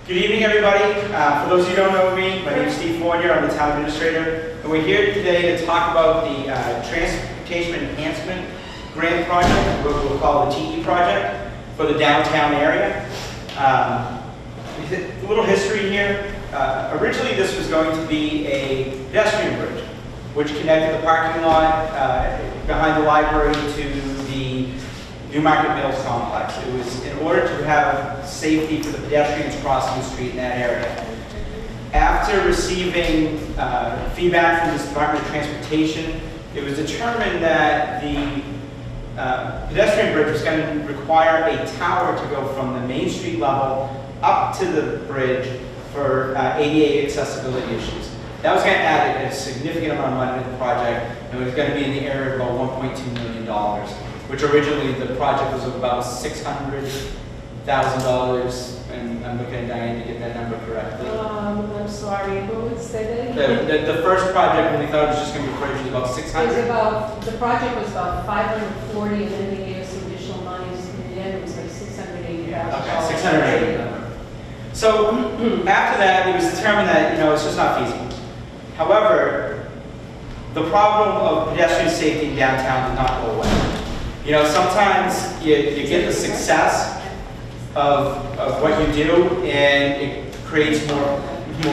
Good evening, everybody. For those of you who don't know me, my name is Steve Fournier. I'm the town administrator, and we're here today to talk about the Transportation Enhancement Grant Project, what we'll call the TE project, for the downtown area. A little history here. Originally, this was going to be a pedestrian bridge, which connected the parking lot behind the library to the Newmarket Mills complex. It was in order to have safety for the pedestrians crossing the street in that area. After receiving feedback from the Department of Transportation, it was determined that the pedestrian bridge was going to require a tower to go from the Main Street level up to the bridge for ADA accessibility issues. That was going to add a significant amount of money to the project, and it was going to be in the area of about $1.2 million, which originally the project was about $600,000, and I'm looking at Diane to get that number correctly. I'm sorry, what would say that? The first project, when we thought it was just going to be bridge, was about 600. The project was about 540, and then they gave us additional monies. In the end, it was like $680,000. Okay, 680. So after that, it was determined that it's just not feasible. However, the problem of pedestrian safety in downtown did not go away. Sometimes you get the success of what you do, and it creates more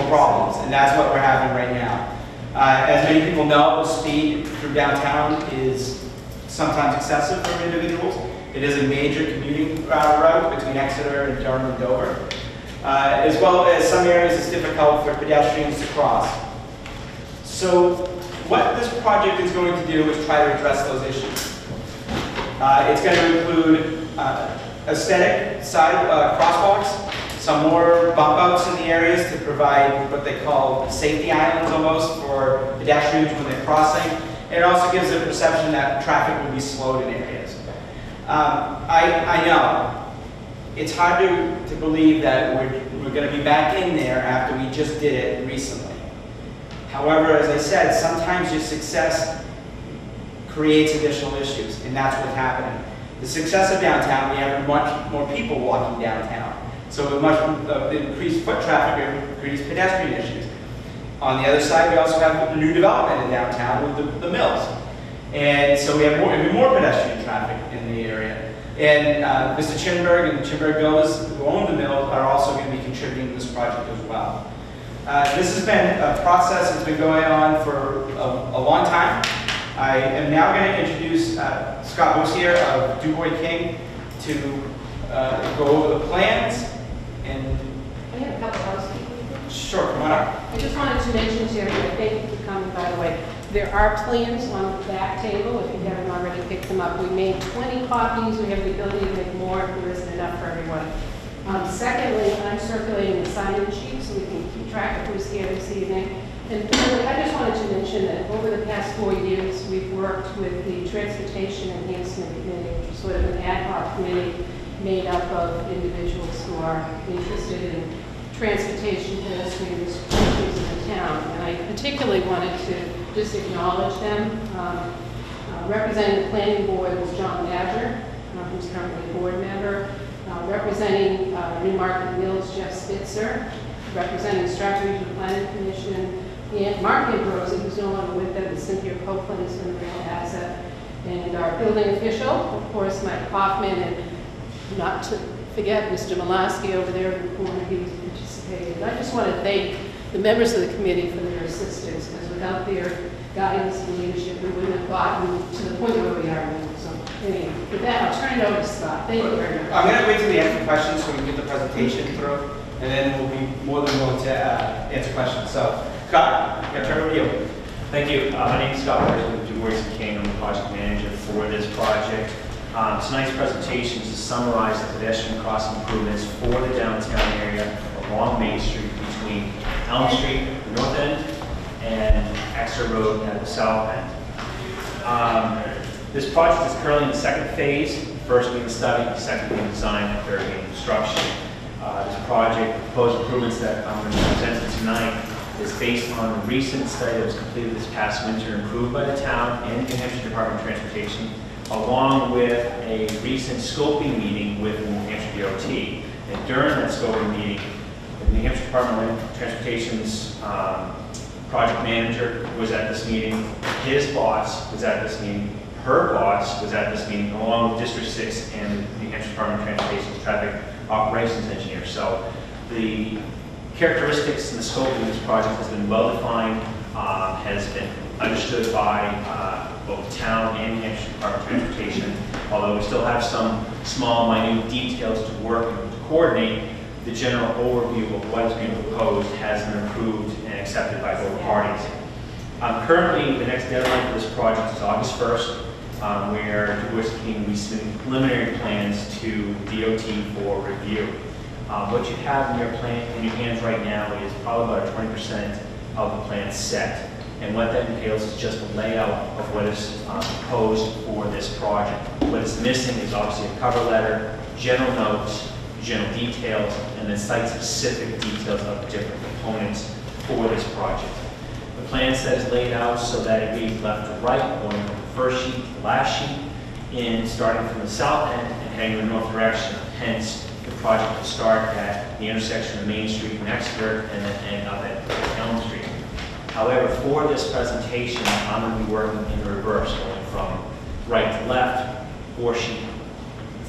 problems, and that's what we're having right now. As many people know, the speed through downtown is sometimes excessive for individuals. It is a major commuting route between Exeter and Durham and Dover, as well as some areas it's difficult for pedestrians to cross. So what this project is going to do is try to address those issues. It's going to include aesthetic side crosswalks, some more bump outs in the areas to provide what they call safety islands almost for pedestrians when they're crossing. And it also gives a perception that traffic will be slowed in areas. I know it's hard to believe that we're going to be back in there after we just did it recently. However, as I said, sometimes your success creates additional issues, and that's what's happening. The success of downtown, we have much more people walking downtown. So with much increased foot traffic, we have increased pedestrian issues. On the other side, we also have new development in downtown with the mills. And so we have more pedestrian traffic in the area. And Mr. Chinberg and the Chinberg builders who own the mill are also going to be contributing to this project as well. This has been a process that's been going on for a long time. I am now going to introduce Scott Boussier of DuBois King to go over the plans. And I have a couple of housekeeping things. Sure, come on up. I just wanted to mention to everybody, thank you for coming, by the way. There are plans on the back table, if you haven't already picked them up. We made 20 copies. We have the ability to make more if there isn't enough for everyone. Secondly, I'm circulating the sign-in sheet so we can keep track of who's here this evening. And thirdly, I just wanted to mention that over the past 4 years, we've worked with the Transportation Enhancement Committee, which is sort of an ad hoc committee made up of individuals who are interested in transportation pedestrian issues in the town. And I particularly wanted to just acknowledge them. Representing the planning board was John Badger, who's currently a board member. Representing Newmarket Mills, Jeff Spitzer. Representing Stratford Regional Planning Commission, and Mark Ambrose, who's no longer with them, and Cynthia Copeland has been a real asset. And our building official, of course, Mike Hoffman, and not to forget Mr. Malasky over there in the corner, he participated. And I just want to thank the members of the committee for their assistance, because without their guidance and leadership, we wouldn't have gotten to the point where we are now. So anyway, with that, I'll turn it over to Scott. Thank you very much. I'm going to wait till the end for questions so we can get the presentation through, and then we'll be more than willing to answer questions. So, Scott, I'm going to turn it over to you. Thank you. My name is Scott Myers with DuBois King. I'm the project manager for this project. Tonight's presentation is to summarize the pedestrian crossing improvements for the downtown area along Main Street between Elm Street, the north end, and Exeter Road at the south end. This project is currently in the second phase, first being study, second being design, and third being construction. This project, proposed improvements that I'm going to present tonight, is based on a recent study that was completed this past winter, approved by the town and the Hampshire Department of Transportation, along with a recent scoping meeting with the New Hampshire DOT. And during that scoping meeting, the Department of Transportation's project manager was at this meeting. His boss was at this meeting. Her boss was at this meeting, along with District 6 and the Hampshire Department of Transportation's traffic operations engineer. So the characteristics and the scope of this project has been well defined, has been understood by both the town and the Hampshire Department of Transportation. Although we still have some small, minute details to work and to coordinate, the general overview of what is being proposed has been approved and accepted by both parties. Currently, the next deadline for this project is August 1st, where Du Bois King will be submitting preliminary plans to DOT for review. What you have in your hands right now is probably about 20% of the plan set. And what that entails is just a layout of what is proposed for this project. What is missing is obviously a cover letter, general notes, general details, and then site-specific details of the different components for this project. The plan set is laid out so that it reads left to right, going from the first sheet to the last sheet, and starting from the south end and heading in the north direction. Hence, the project will start at the intersection of Main Street and Exeter and then end up at Elm Street. However, for this presentation, I'm going to be working in the reverse, going from right to left,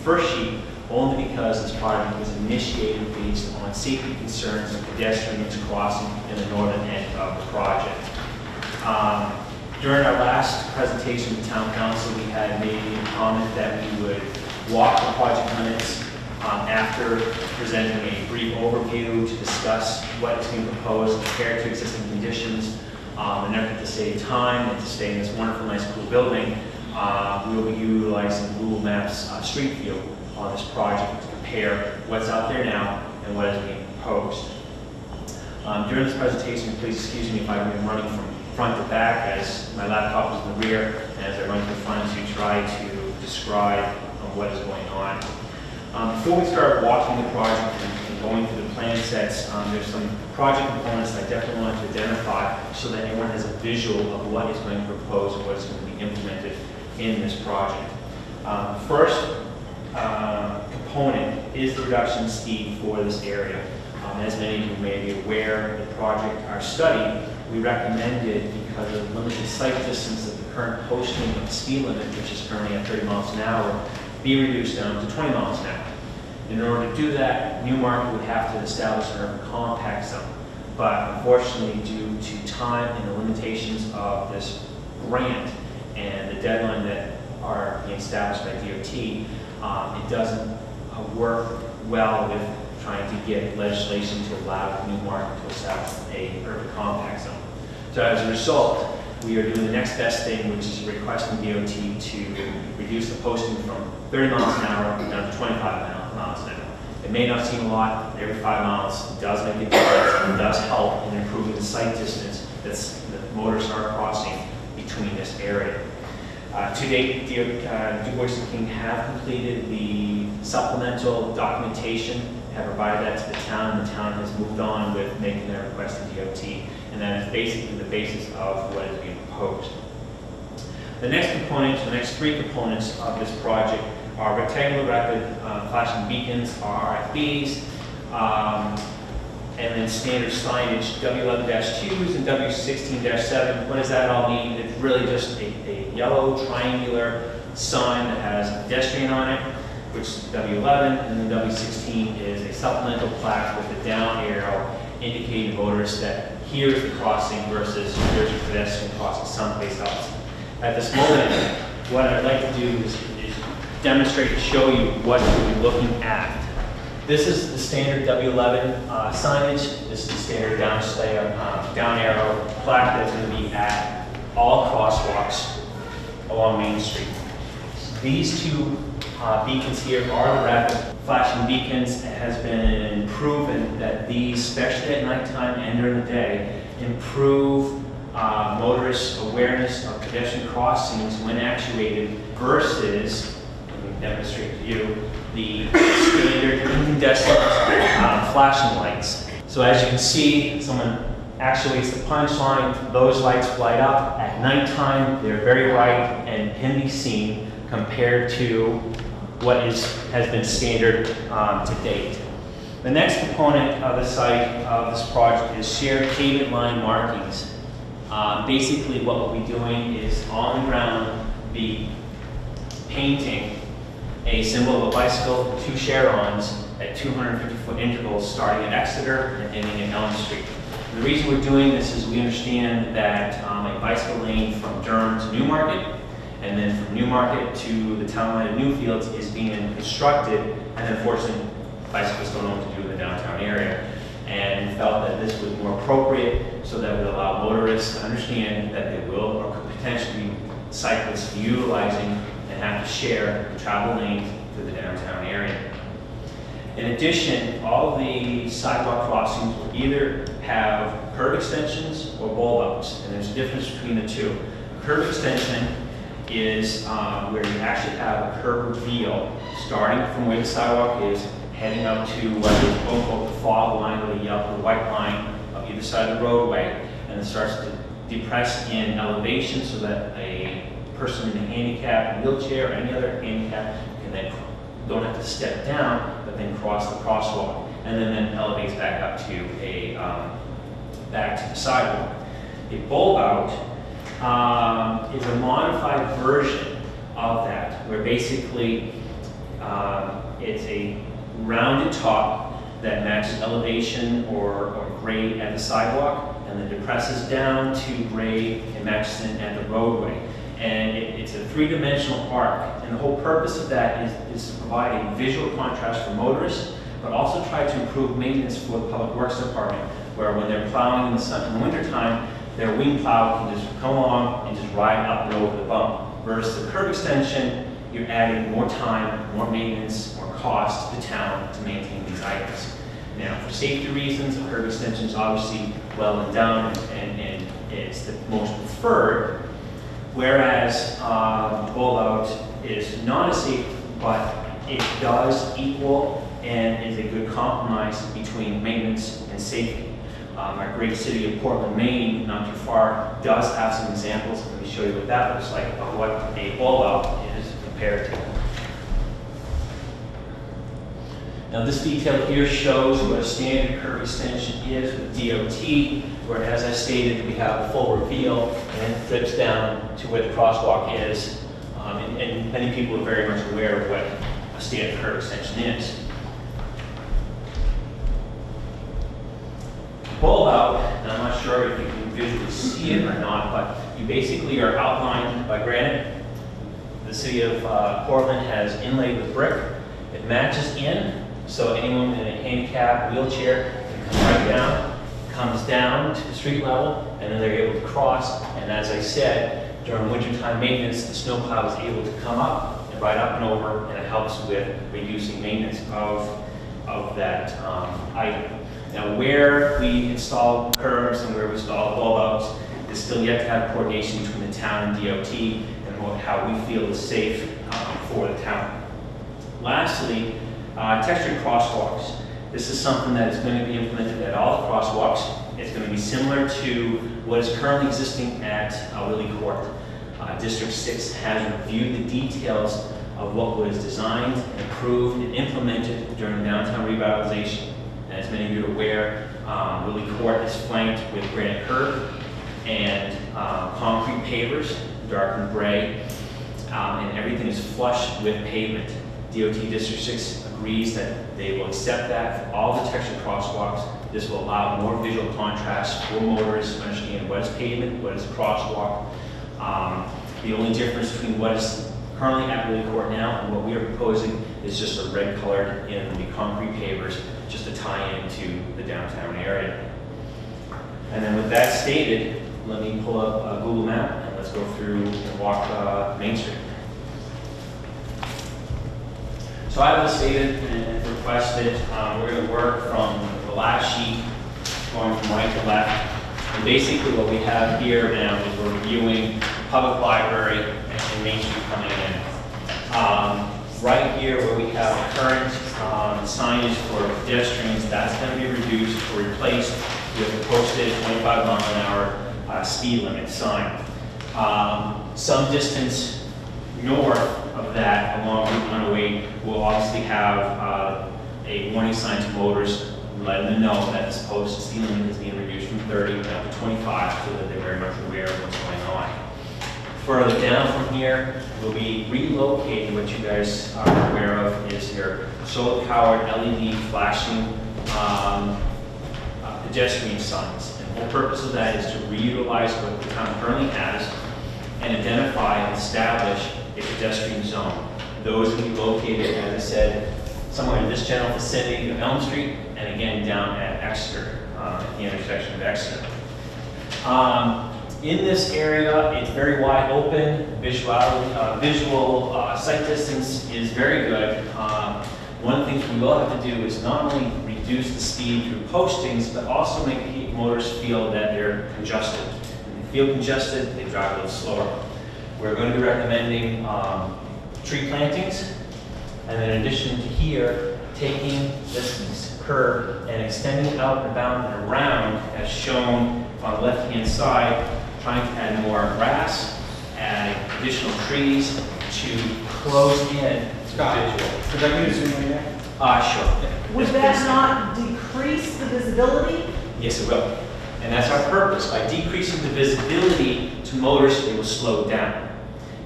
first sheet, only because this project was initiated based on safety concerns of pedestrians crossing in the northern end of the project. During our last presentation to Town Council, we had made a comment that we would walk the project limits after presenting a brief overview to discuss what is being proposed compared to existing conditions. In an effort to save time and to stay in this wonderful, nice, cool building, we will be utilizing Google Maps Street View on this project to compare what's out there now and what is being proposed. During this presentation, please excuse me if I've been running from front to back, as my laptop is in the rear, and as I run to the front to try to describe what is going on. Before we start walking the project and going through the plan sets, there's some project components I definitely want to identify so that everyone has a visual of what is going to propose and what is going to be implemented in this project. First component is the reduction in speed for this area. As many of you may be aware, the project, our study, we recommended because of the limited sight distance of the current posting of the speed limit, which is currently at 30 miles an hour, be reduced down to 20 miles an hour. In order to do that, Newmarket would have to establish an urban compact zone. But unfortunately, due to time and the limitations of this grant and the deadline that are being established by DOT, it doesn't work well with trying to get legislation to allow Newmarket to establish an urban compact zone. So as a result, we are doing the next best thing, which is requesting DOT to reduce the posting from 30 miles an hour down to 25 miles an hour. It may not seem a lot, but every 5 miles does make a difference and does help in improving the sight distance that motorists are crossing between this area. To date, Du Bois King have completed the supplemental documentation, have provided that to the town. The town has moved on with making their request to DOT, and that is basically the basis of what is being proposed. The next component, the next three components of this project are rectangular rapid flashing beacons, RFBs, and then standard signage, W11-2s and W16-7. What does that all mean? It's really just a yellow triangular sign that has a pedestrian on it, which is W11, and then W16 is a supplemental plaque with a down arrow indicating motorists that here's the crossing versus here's a pedestrian crossing someplace else. At this moment, what I'd like to do is demonstrate and show you what we're looking at. This is the standard W11 signage. This is the standard down arrow plaque that's going to be at all crosswalks along Main Street. These two beacons here are the rapid flashing beacons. It has been proven that these, especially at nighttime and during the day, improve motorist awareness of pedestrian crossings when actuated versus, let me demonstrate to you, the standard incandescent flashing lights. So as you can see, someone actuates the punch line, those lights light up. At nighttime, they're very bright and can be seen compared to what has been standard to date. The next component of the site of this project is shared pavement line markings. Basically what we'll be doing is on the ground be painting a symbol of a bicycle and 2 chevron at 250-foot intervals starting at Exeter and ending at Elm Street. And the reason we're doing this is we understand that a bicycle lane from Durham to Newmarket and then from Newmarket to the town line of Newfields is being constructed, and unfortunately bicyclists don't know what to do in the downtown area, and felt that this was more appropriate so that would allow motorists to understand that they will or could potentially be cyclists utilizing and have to share the travel lanes through the downtown area. In addition, all the sidewalk crossings will either have curb extensions or bulb outs, and there's a difference between the two. A curb extension is where you actually have a curb reveal starting from where the sidewalk is, heading up to what is quote-unquote the fog line or the yellow, the white line of either side of the roadway, and it starts to depress in elevation so that a person in a handicap, wheelchair, or any other handicap can then don't have to step down, but then cross the crosswalk, and then elevates back up to a back to the sidewalk. A bulb out is a modified version of that, where basically it's a rounded top that matches elevation or grade at the sidewalk, and then depresses down to grade and matches it at the roadway. And it's a 3-dimensional arc, and the whole purpose of that is to provide a visual contrast for motorists, but also try to improve maintenance for the Public Works Department, where when they're plowing in the wintertime, their wing plow can just come along and just ride up and over the bump. Versus the curb extension, you're adding more time, more maintenance, more cost to the town to maintain these items. Now, for safety reasons, a curb extension is obviously well and down, and it's the most preferred. Whereas bulb out is not as safe, but it does equal and is a good compromise between maintenance and safety. Our great city of Portland, Maine, not too far, does have some examples. Let me show you what that looks like of what a bulb out is compared to. Now this detail here shows what a standard curb extension is with DOT, where, as I stated, we have a full reveal and it flips down to where the crosswalk is. And many people are very much aware of what a standard curb extension is. Bulb out, and I'm not sure if you can visually see it or not, but you basically are outlined by granite. The city of Portland has inlaid with brick. It matches in, so anyone in a handicap wheelchair can come right down, comes down to the street level, and then they're able to cross. And as I said, during wintertime maintenance, the snowplow is able to come up and ride up and over, and it helps with reducing maintenance of that item. Now, where we install curbs and where we install bulb outs is still yet to have coordination between the town and DOT and how we feel is safe for the town. Lastly, textured crosswalks. This is something that is going to be implemented at all the crosswalks. It's going to be similar to what is currently existing at Lily Court. District 6 has reviewed the details of what was designed, approved, and implemented during the downtown revitalization. And as many of you are aware, Lily Court is flanked with granite curb and concrete pavers, dark and gray, and everything is flush with pavement. DOT District 6 agrees that they will accept that for all the textured crosswalks. This will allow more visual contrast for motorists to understand what is pavement, what is a crosswalk. The only difference between what is currently at Lily Court now and what we are proposing is just a red colored in the concrete pavers, just to tie into the downtown area. And then with that stated, let me pull up a Google map and let's go through and walk Main Street. So I have stated and requested we're going to work from the last sheet going from right to left. And basically what we have here now is we're reviewing Public Library and Main Street coming in. Right here where we have current signage for pedestrians, that's going to be reduced or replaced with a posted 25-mile-an-hour speed limit sign. Some distance north of that along Route 108 will obviously have a warning sign to motorists, letting them know that this post speed limit is being reduced from 30 down to 25, so that they're very much aware of what's going on. Further down from here, we'll be relocating what you guys are aware of is your solar-powered LED flashing pedestrian signs. And the whole purpose of that is to reutilize what the town currently has and identify and establish a pedestrian zone. Those will be located, as I said, somewhere in this general vicinity of Elm Street, and again down at Exeter, at the intersection of Exeter. In this area, it's very wide open. Visual sight distance is very good. One of the things we will have to do is not only reduce the speed through postings, but also make motorists feel that they're congested. When they feel congested, they drive a little slower. We're going to be recommending tree plantings, and then in addition to here, taking this curb and extending it out and about and around, as shown on the left-hand side, trying to add more grass, add additional trees to close in Scott, the visual. would you like me to zoom in there? Sure. Would that not decrease the visibility? Yes, it will. And that's our purpose. By decreasing the visibility to motorists, it will slow down.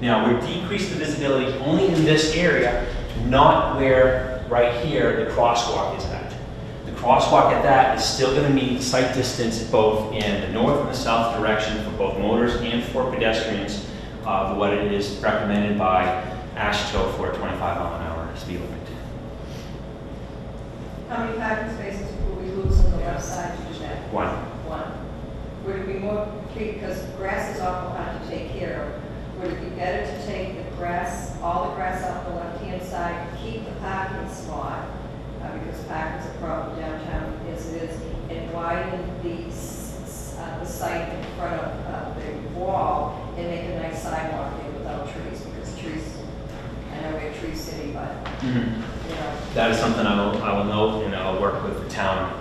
Now, we're decreasing the visibility only in this area, not where, right here, the crosswalk is at. The crosswalk at that is still going to meet the sight distance both in the north and the south direction for both motors and for pedestrians of what it is recommended by AASHTO for a 25-mile-an-hour speed limit. How many parking spaces will we lose on the left side to do that? One. One. Would it be more, because grass is awful hard to take care of, would it be better to take the grass, all the grass off the left-hand side, keep the parking spot, because parking's a problem downtown as it is, and widen the site in front of the wall and make a nice sidewalk there without trees, because trees, I know we're a tree city, but, you know. That is something I will note, and I'll work with the town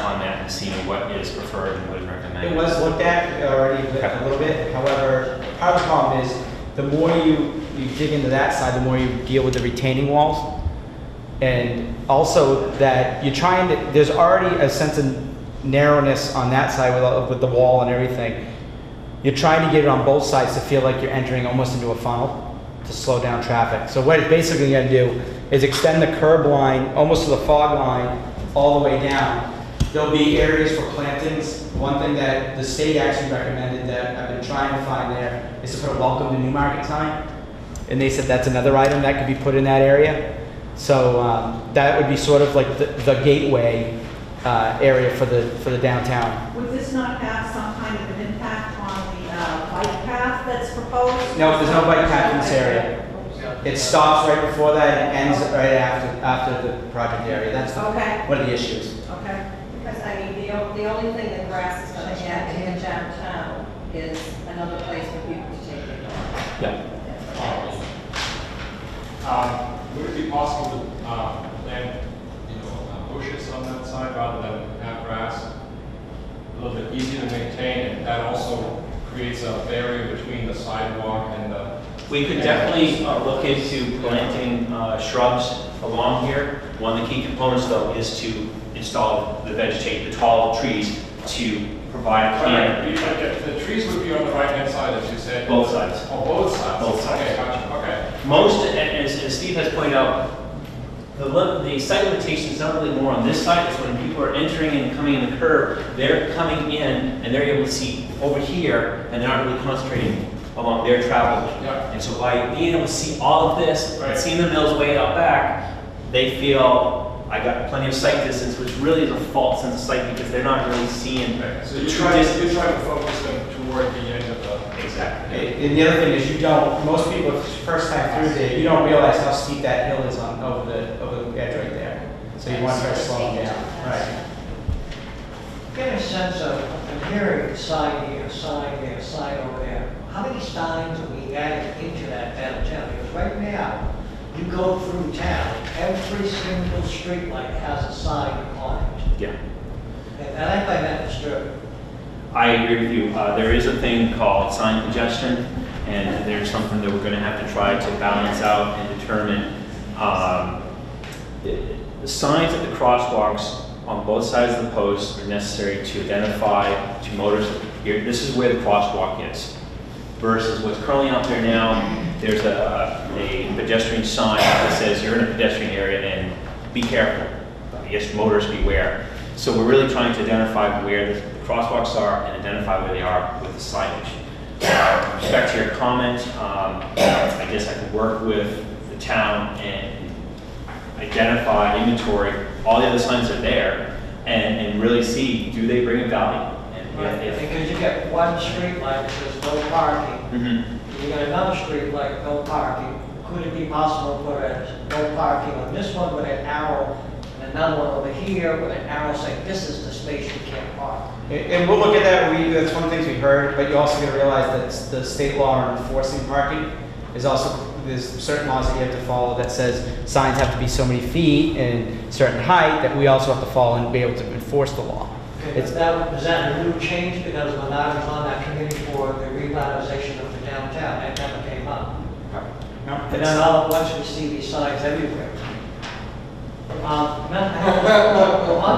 on that and see what is preferred and what is recommended. It was looked at already a little bit. However, part of the problem is the more you dig into that side, the more you deal with the retaining walls. And also that you're trying to, there's already a sense of narrowness on that side with the wall and everything. You're trying to get it on both sides to feel like you're entering almost into a funnel to slow down traffic. So what it's basically going to do is extend the curb line almost to the fog line all the way down. There'll be areas for plantings. One thing that the state actually recommended that I've been trying to find there is to put a welcome to Newmarket sign. And they said that's another item that could be put in that area. So that would be sort of like the gateway area for the downtown. Would this not have some kind of an impact on the bike path that's proposed? No, there's no bike path in this area. It stops right before that and ends right after the project area. That's one of the issues. Okay. Because, I mean, the only thing that grass is going to add in downtown is another place for people to take their dog. Yeah. Would it be possible to plant, bushes on that side rather than have grass? A little bit easier to maintain, and that also creates a barrier between the sidewalk and the... We could definitely look into planting shrubs along here. One of the key components, though, is to install the tall trees to provide a canopy. The trees would be on the right-hand side, as you said? Both sides. Oh, both sides? Both sides. Okay, gotcha, okay. Most, as Steve has pointed out, the site limitation is not really more on this side. It's when people are entering and coming in the curb, they're coming in and they're able to see over here, and they're not really concentrating along their travel. Yeah. And so by being able to see all of this, Right. and seeing the mills way out back, they feel I got plenty of sight distance, which really is a false sense of sight because they're not really seeing. Okay, so the you true try distance. to focus them toward the end of the... Exactly. And the other thing is most people, first time through there, you don't realize how steep that hill is over the edge right there. So you want to try to slow them down. Right. Get a sense of, I'm hearing side here, side there, side over there. How many signs are we adding into that downtown? Because right now, you go through town, every single street light has a sign on it. Yeah. And I find that disturbing. I agree with you. There is a thing called sign congestion, and there's something that we're going to have to try to balance out and determine. The the signs at the crosswalks on both sides of the post are necessary to identify to motorists, here, this is where the crosswalk is. Versus what's currently out there now, there's a pedestrian sign that says you're in a pedestrian area and be careful. I guess motorists beware. So we're really trying to identify where the crosswalks are and identify where they are with the signage. With respect to your comment, I guess I could work with the town and identify, inventory, all the other signs are there, and really see, do they bring a value? And Because you get one street light that says no parking, you got another street light, no parking. Could it be possible to put a no parking on this one with an arrow, and another one over here with an arrow saying this is the space you can't park? And we'll look at that. That's one of the things we heard, but you also got to realize that the state law on enforcing parking is also, there's certain laws that you have to follow that says signs have to be so many feet and certain height, that we also have to follow and be able to enforce the law. Okay, is that a new change? Because when I was on that committee for the revitalization of the downtown, that never came up. No, And then all at once we see these signs everywhere. On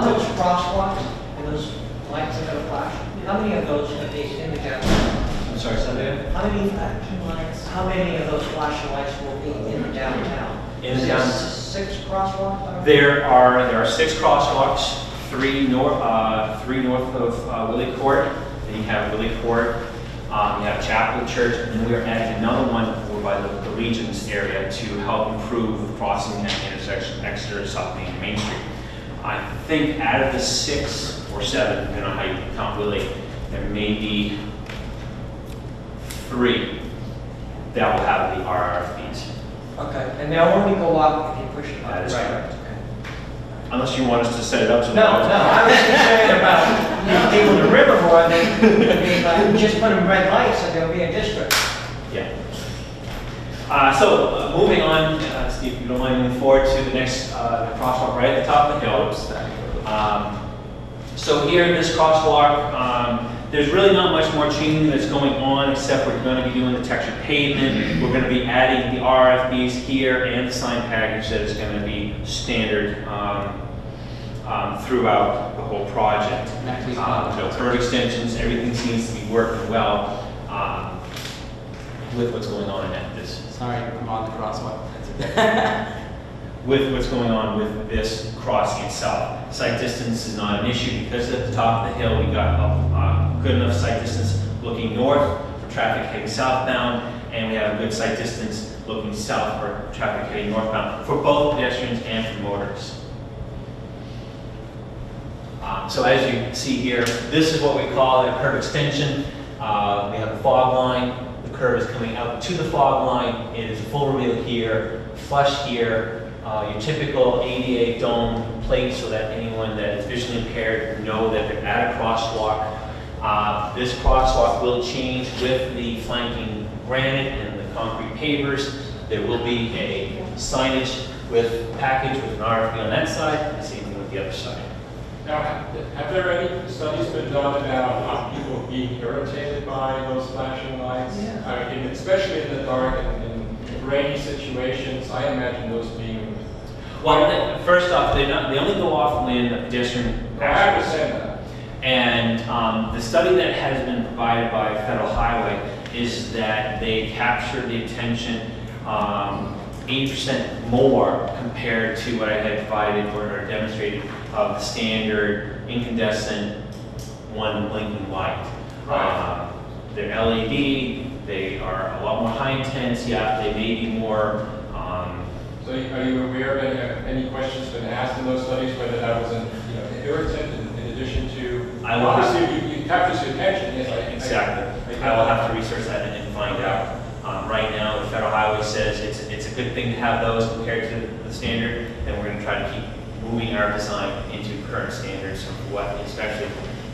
those crosswalks and those lights that are flashing, how many of those are these in the downtown? I'm sorry, Sunday? How many of those flashing lights will be in the downtown? In the Is there downtown? 6 crosswalks? There are 6 crosswalks, 3 north of Willie Court. Then you have Willie Court. You have Chapel Church, and then we are adding another one over by the Regions area to help improve the crossing at the intersection Exeter, South Main Street. I think out of the 6 or 7, depending on how you count Willie, there may be 3 that will have the RRFBs. Okay, and they'll only go up if you push it up. That is Right. correct. Unless you want us to set it up so No, I was concerned about people in the river more than, just put them red lights and there'll be a district. Yeah. So moving on, Steve, if you don't mind moving forward to the next crosswalk right at the top of the hill. So here in this crosswalk, there's really not much more changing that's going on, except we're going to be doing the textured pavement. We're going to be adding the RFBs here and the sign package that is going to be standard throughout the whole project. No curve extensions, everything seems to be working well with what's going on at this. Sorry, I'm on the crosswalk. With what's going on with this crossing itself. Sight distance is not an issue because at the top of the hill we got good enough sight distance looking north for traffic heading southbound, and we have a good sight distance looking south for traffic heading northbound for both pedestrians and for motorists. So as you see here, this is what we call a curve extension. We have a fog line. The curve is coming out to the fog line. It is a full reveal here, flush here. Your typical ADA dome plate so that anyone that is visually impaired know that they're at a crosswalk. This crosswalk will change with the flanking granite and the concrete pavers. There will be a signage with package with an RFB on that side, and the same thing with the other side. Now, have there any studies been done about people being irritated by those flashing lights? Yeah. I mean, especially in the dark and in rainy situations, I imagine those being... Well, first off, they only go off when the pedestrian I understand that. And the study that has been provided by Federal Highway is that they capture the attention 80% more compared to what I had provided or demonstrated of the standard incandescent one blinking light. Right. They're LED, they are a lot more high intense, yeah, they may be more So are you aware of any questions been asked in those studies, whether that was an irritant in addition to... Obviously, you captures your attention. Yes, exactly. I will have to research that and find out. Right now, the Federal Highway says it's a good thing to have those compared to the standard, and we're going to try to keep moving our design into current standards of what especially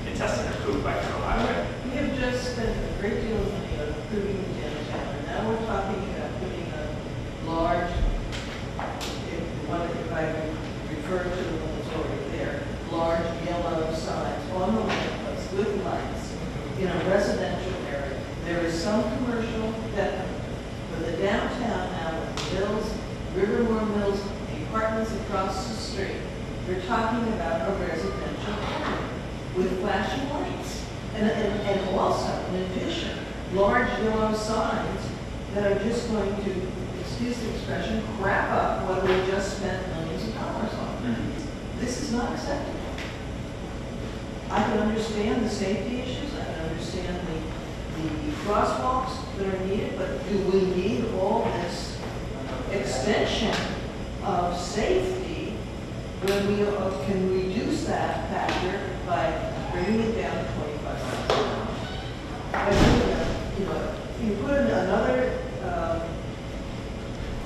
been tested and approved by Federal Highway. We have just spent a great deal of money on improving the downtown, and now we're talking about putting a large, if I refer to the one that's already there, large yellow signs on the lampposts with lights in a residential area. There is some commercial definitely, but the downtown now with Mills, Rivermore Mills, the apartments across the street, flashing lights. And also, in addition, large yellow signs that are just going to, excuse the expression, crap up what we just spent millions of dollars on. This is not acceptable. I can understand the safety issues, I can understand the crosswalks that are needed, but do we need all this extension of safety when we can reduce that factor by bringing it down to 25 miles an hour? I think, you know, if you put in another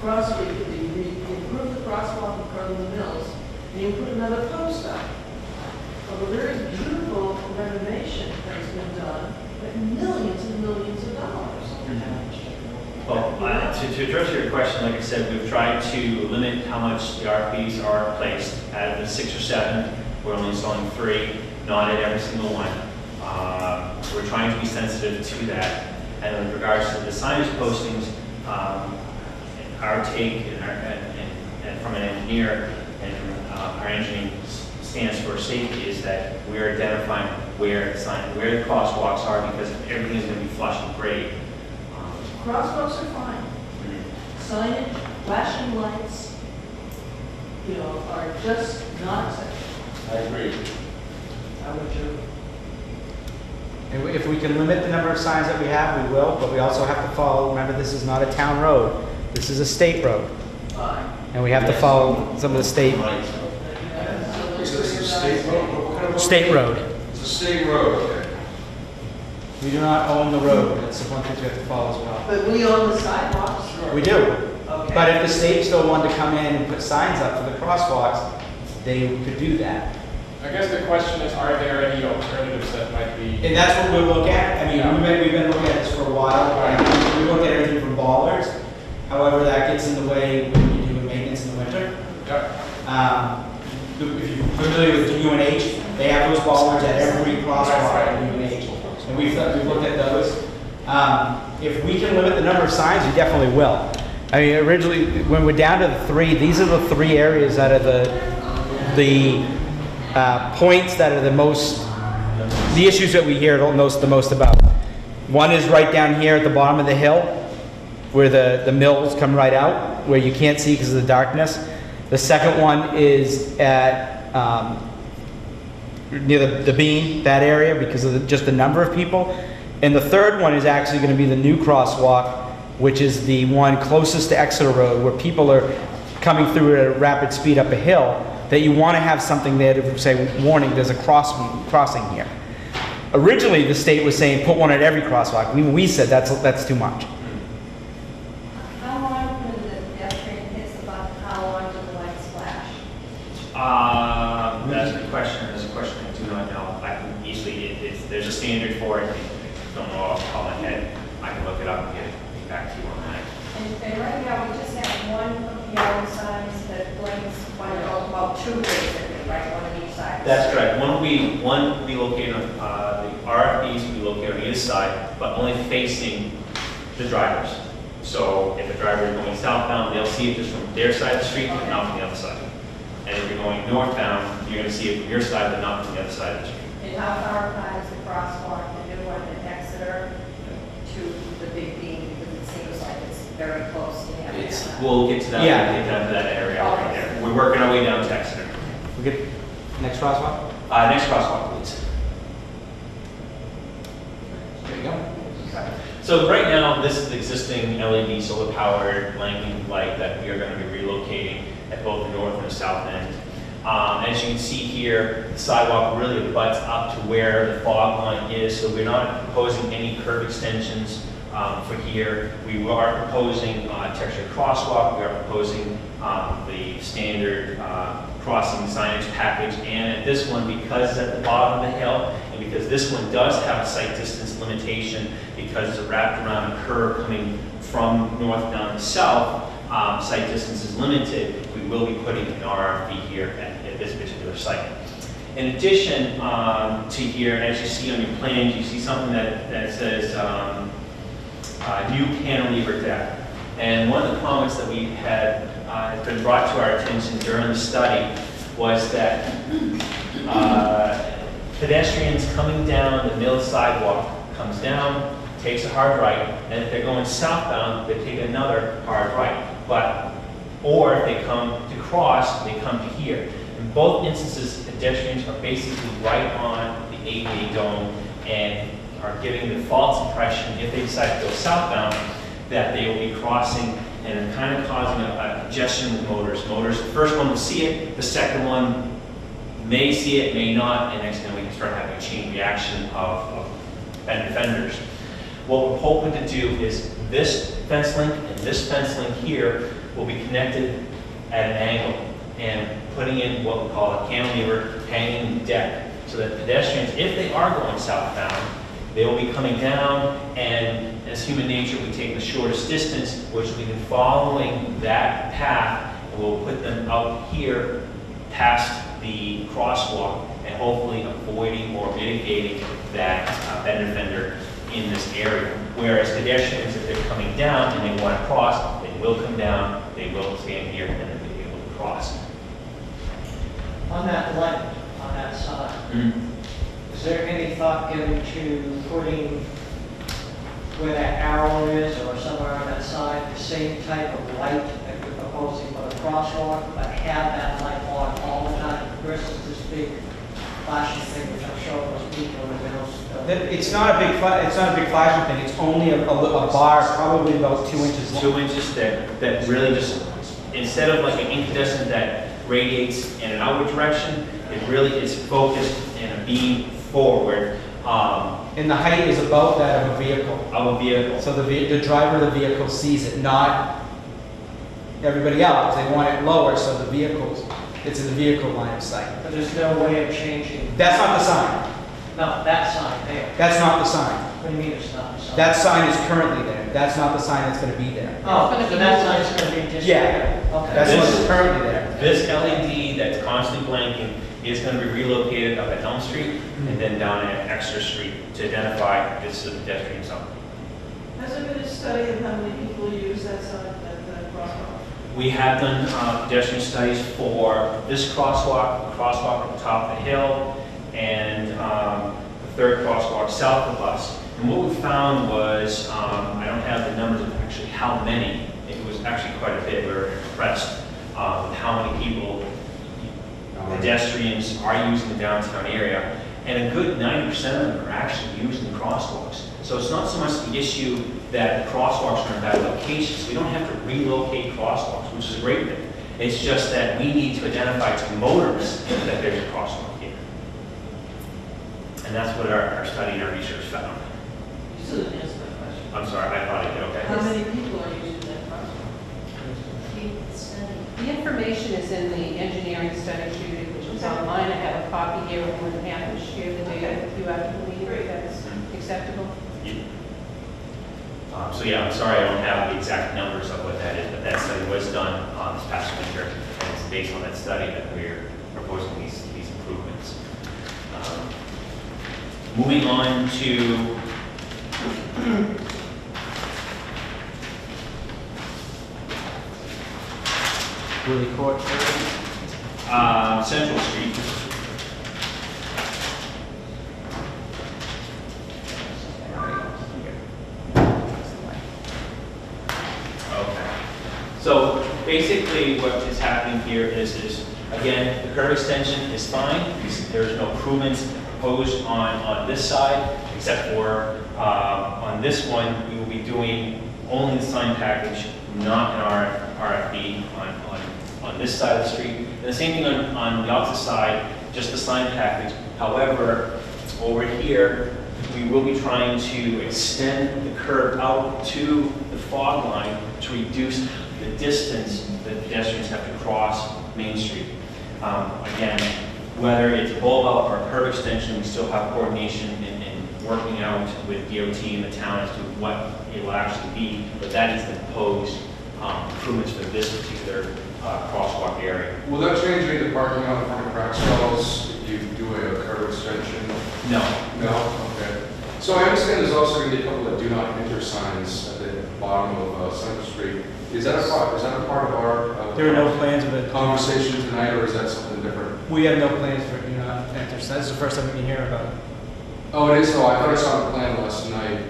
you improve the crosswalk in front of the mills, and you put another post up of a very beautiful renovation that has been done at millions and millions of dollars. Well, to address your question, like I said, we've tried to limit how much the RFPs are placed. Out of the 6 or 7, we're only installing 3, not at every single one. We're trying to be sensitive to that. And with regards to the signage postings, our take and from an engineer and our engineering stance for safety is that we're identifying where the crosswalks are, because everything is going to be flush and great. Crosswalks are fine. Signage, flashing lights, you know, are just not acceptable. I agree. I would too. And if we can limit the number of signs that we have, we will, but we also have to follow, remember, this is not a town road. This is a state road. Fine. And we have to follow some of the state, Is this a state road? What kind of state road. It's a state road, okay. We do not own the road. That's the one thing we have to follow as well. But we own the sidewalks. We do. Okay. But if the state still wanted to come in and put signs up for the crosswalks, they could do that. I guess the question is, are there any alternatives that might be? And that's what we'll look at. I mean, we've been looking at this for a while. We look at everything from bollards. However, that gets in the way when you do maintenance in the winter. Yeah. If you're familiar with UNH, they have those bollards at every crosswalk at UNH. And we've looked at those. If we can limit the number of signs, we definitely will. I mean, originally, when we're down to the 3, these are the 3 areas out of the points that are the issues that we hear the most about. One is right down here at the bottom of the hill, where the mills come right out, where you can't see because of the darkness. The second one is at near the bean, that area, because of just the number of people. And the third one is actually going to be the new crosswalk, which is the one closest to Exeter Road, where people are coming through at a rapid speed up a hill, that you want to have something there to say, warning, there's a crossing here. Originally, the state was saying put one at every crosswalk. We said that's too much. How long when the pedestrian hits the button, how long do the lights flash? That's a question. That's a question I do not know. I can easily, there's a standard for it. I don't know off the top of my head. I can look it up and get back to you on that. And right now, we just have one of the yellow signs that blinks, well, 2 basically, right, one on each side. That's correct. One will be located on, the RFPs will be located on either side, but only facing the drivers. So if a driver is going southbound, they'll see it just from their side of the street, but not from the other side. And if you're going northbound, you're going to see it from your side, but not from the other side of the street. And how far apart is the crosswalk, the new one in Exeter, to the big beam, because it seems like it's very close to the We'll get to that. Yeah. We'll get down to that area right there. We're working our way down to Exeter. We get next crosswalk? Next crosswalk, please. There you go. So right now, this is the existing LED solar-powered blinking light that we are going to be relocating at both the north and the south end. As you can see here, the sidewalk really butts up to where the fog line is, so we're not proposing any curb extensions for here. We are proposing textured crosswalk. We are proposing the standard crossing signage package, and at this one, because it's at the bottom of the hill, and because this one does have a sight distance limitation, because it's a wrapped around curve coming from north down to south, sight distance is limited. We will be putting an RFP here at this particular site. In addition to here, as you see on your plans, you see something that says new cantilever deck. And one of the comments that we had has been brought to our attention during the study was that pedestrians coming down the mill sidewalk comes down, takes a hard right, and if they're going southbound, they take another hard right. Or if they come to cross, they come to here. In both instances, pedestrians are basically right on the ADA dome and are giving the false impression, if they decide to go southbound, that they will be crossing and kind of causing a congestion with motors. The first one will see it, the second one may see it, may not, and next thing we can start having a chain reaction of fenders. What we're hoping to do is this fence link and this fence link here will be connected at an angle and putting in what we call a cantilever hanging deck so that pedestrians, if they are going southbound, they will be coming down, and as human nature, we take the shortest distance, which we can following that path, and we'll put them out here past the crosswalk and hopefully avoiding or mitigating that fender in this area. Whereas pedestrians, if they're coming down and they want to cross, they will come down, they will stand here, and then they'll be able to cross. On that light, on that side, is there any thought given to putting where that arrow is or somewhere on that side, the same type of light that you're proposing for the crosswalk, but have that light on all the time versus this big flashing thing which I'm showing those people in the middle? It's not a big flashing thing. It's only a bar, probably about 2 inches long. 2 inches thick, that really just, instead of like an incandescent that radiates in an outward direction, it really is focused in a beam forward. And the height is about that of a vehicle. So the driver of the vehicle sees it, not everybody else. They want it lower, so it's in the vehicle line of sight. But there's no way of changing. That's not the sign. No, that sign there. That's not the sign. What do you mean it's not the sign? That sign is currently there. That's not the sign that's going to be there. Oh, so that sign's going to be just Yeah. Okay. That's what's currently there. This LED that's constantly blinking is going to be relocated up at Elm Street and then down at Exeter Street to identify this is a pedestrian zone. Has there been a study of how many people use that sign, that crosswalk? We have done pedestrian studies for this crosswalk, the crosswalk at the top of the hill, and the third crosswalk south of us. And what we found was, I don't have the numbers of actually how many, it was actually quite a bit. We were impressed with how many people, pedestrians, are using the downtown area. And a good 90% of them are actually using the crosswalks. So it's not so much the issue that the crosswalks are in bad locations. We don't have to relocate crosswalks, which is a great thing. It's just that we need to identify to motorists that there's a crosswalk here. And that's what our study and our research found. You still didn't answer my question. I'm sorry, I thought I did, okay. How many people are using that crosswalk? The information is in the engineering study sheet, which is online. I have a copy here, and we're happy to share the data with you after the meeting, if that's acceptable. So yeah, I'm sorry I don't have the exact numbers of what that is, but that study was done this past winter, and it's based on that study that we're proposing these improvements. Moving on to Willie Court. Central Street. Okay. So basically what is happening here is again, the curb extension is fine. There's no improvements proposed on this side, except for on this one, we will be doing only the sign package, not an RFB on this side of the street. And the same thing on the opposite side, just the sign package. However, over here, we will be trying to extend the curb out to the fog line to reduce the distance that pedestrians have to cross Main Street. Again, whether it's a bulb out or a curb extension, we still have coordination and working out with DOT and the town as to what it will actually be, but that is the proposed improvements for this particular crosswalk area. Will that change any of the parking lot in front of crack stalls if you do a curb extension? No. No? Okay. So I understand there's also going to be a couple of do not enter signs at the bottom of Central Street. Is that a part of our There are no plans of it. conversation tonight, or is that something different? We have no plans for do not enter enter signs. This is the first time we can hear about it. Oh, it is, so I first saw the plan last night,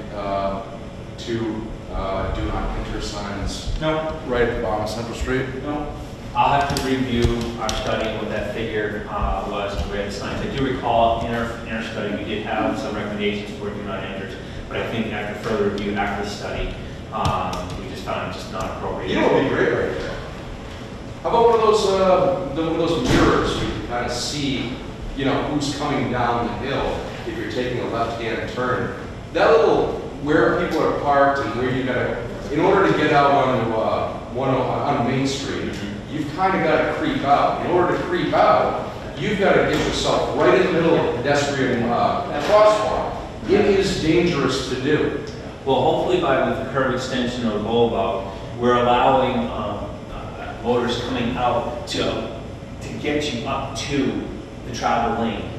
to, do not enter signs No, right at the bottom of Central Street. no. I'll have to review our study, what that figure was, where the signs. I do recall in our study, we did have some recommendations for do not enter, but I think after further review after the study, we just found it just not appropriate. You know what would be great right there? How about one of those mirrors where you can kind of see, you know, who's coming down the hill if you're taking a left-hand turn? That little, where people are parked and where you gotta, in order to get out on Main Street, you've kind of got to creep out. In order to creep out, you've got to get yourself right in the middle of a pedestrian crosswalk. It is dangerous to do. Well, hopefully with the curb extension or the bulb, we're allowing motors coming out to get you up to the travel lane,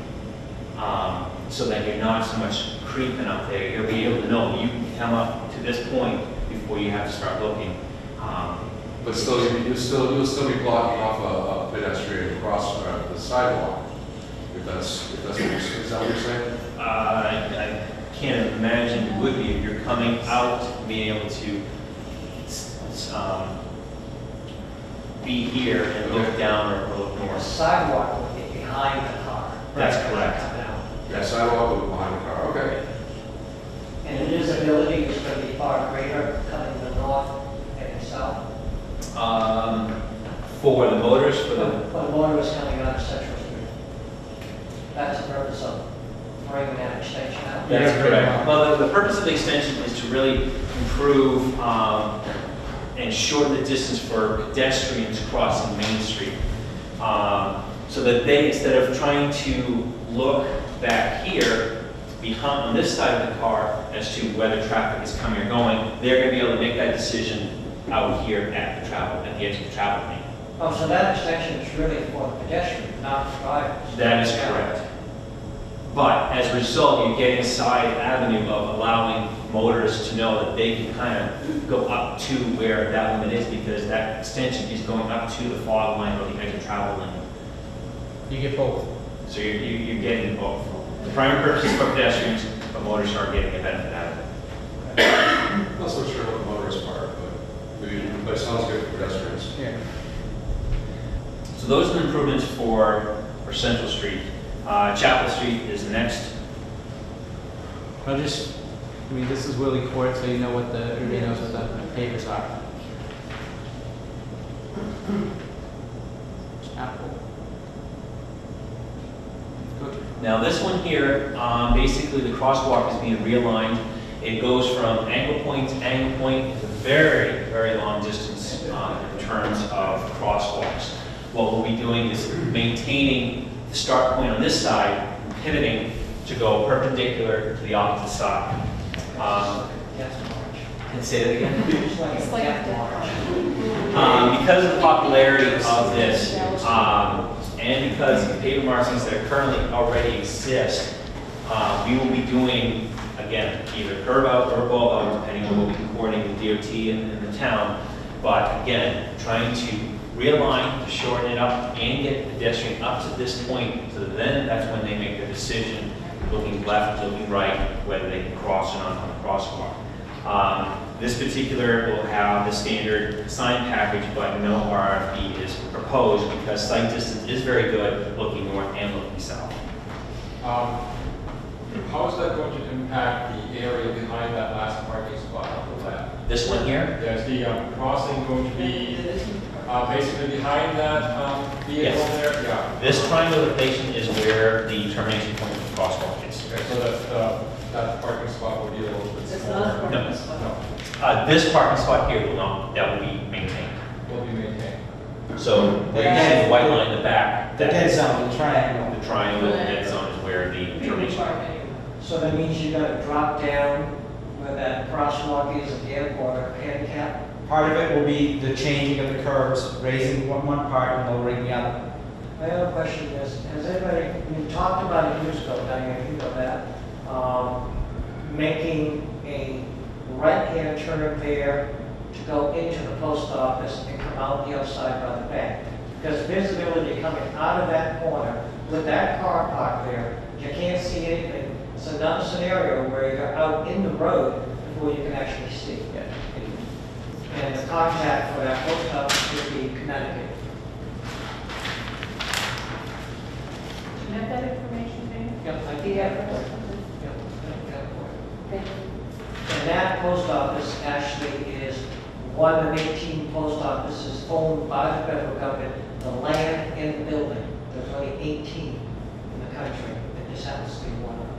so that you're not so much creeping up there. You'll be able to know you can come up to this point before you have to start looking. But still, you'll still be blocking off a pedestrian cross the sidewalk. If that's what you're, is that what you're saying? I can't imagine it would be if you're coming out, being able to be here and look down or look The north. sidewalk will be behind the car. That's correct. Yeah, sidewalk will be behind the car. Okay. And the visibility is going to be far greater coming to the north and the south. For the motors, For the motorists coming out of Central Street. That's the purpose of bringing that extension out. That's Yeah, correct. Well, the purpose of the extension is to really improve and shorten the distance for pedestrians crossing Main Street. So that they, instead of trying to look back here, behind on this side of the car as to whether traffic is coming or going, they're going to be able to make that decision out here at the edge of the travel lane. Oh, so that extension is really for the pedestrian, not the drivers. That is correct. But as a result, you're getting a side avenue of allowing motorists to know that they can kind of go up to where that limit is, because that extension is going up to the fog line or the edge of travel lane. You get both. So you're getting both. The primary purpose is for pedestrians, but motorists are getting a benefit out of it. I'm not so sure what the motorist part, but it sounds good for pedestrians. Yeah. So those are the improvements for Central Street. Chapel Street is the next. This is Willie Court, so you know what everybody knows what the papers are. Chapel. Good. Now this one here, basically the crosswalk is being realigned. It goes from angle point to angle point. It's a very, very long distance in terms of crosswalks. What we'll be doing is maintaining the start point on this side and pivoting to go perpendicular to the opposite side. And say that again? It's like a Because of the popularity of this, and because of the paper markings that currently already exist, we will be doing, again, either curb out or bulb out, depending on what we can coordinate with DOT and the town. But again, trying to realign, to shorten it up, and get the pedestrian up to this point, so that then that's when they make their decision, looking left, looking right, whether they can cross or not on the crosswalk. This particular will have the standard sign package, but no RFP is proposed because sight distance is very good looking north and looking south. How is that going to impact the area behind that last parking spot on the left? This one here? Yeah, is the crossing going to be basically behind that vehicle Yes. there? Yeah. This triangle location is where the termination point of the crosswalk is. Okay, so that parking spot will be a little bit It's smaller. not a parking No. spot. This parking spot here will not, that will be maintained. Will be maintained. So where you see the white line in the back, The dead zone, the triangle. the triangle, the dead zone is where the termination. So that means you gotta drop down where that crosswalk is at the airport or handicap? Part of it will be the changing of the curves, raising one part and lowering the other. My other question is, has anybody, we talked about it years ago, Diane, you know that, making a right-hand turn there to go into the post office and come out the other side by the back? Because visibility coming out of that corner with that car parked there, you can't see anything. It's another scenario where you're out in the road before you can actually see. And the contact for that post office would be Connecticut. Do you have that information, Dana? Yep, I Do did you have have it. it? Yep. Thank you. And that post office actually is one of 18 post offices owned by the federal government, the land and the building. There's only 18 in the country, and this happens to be one of them.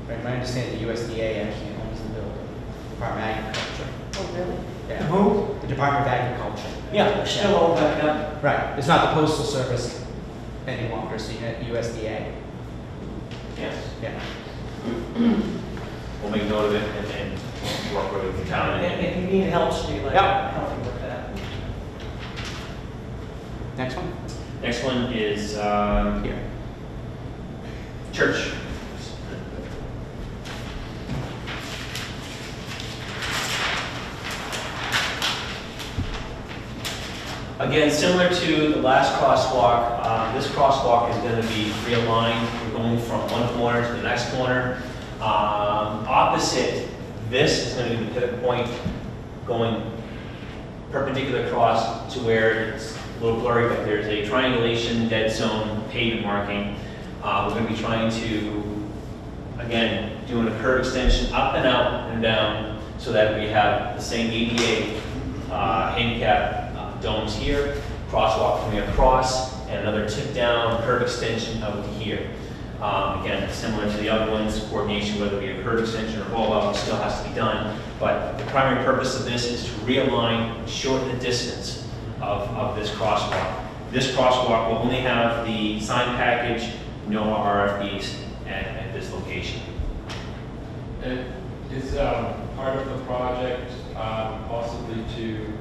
Right, my understanding, the USDA actually owns the building, Department of Agriculture. Oh, really? Yeah. Who? The Department of Agriculture. Yeah, still owned by the government. Right, it's not the Postal Service any longer, it's the USDA. Yes. Yeah. We'll make note of it and work with the town. And if you need help, Steve, I Yep. can help you with that. Next one? Next one is Here. church. Again, similar to the last crosswalk, this crosswalk is going to be realigned. We're going from one corner to the next corner. Opposite, this is going to be the pivot point going perpendicular across to where it's a little blurry, but there's a triangulation dead zone pavement marking. We're going to be trying to, again, doing a curve extension up and out and down so that we have the same ADA handicap domes here, crosswalk coming across, and another tip down curve extension out to here. Again, similar to the other ones, coordination, whether it be a curve extension or roll out, still has to be done. But the primary purpose of this is to realign, shorten the distance of this crosswalk. This crosswalk will only have the sign package, no RFBs at this location. And is part of the project possibly to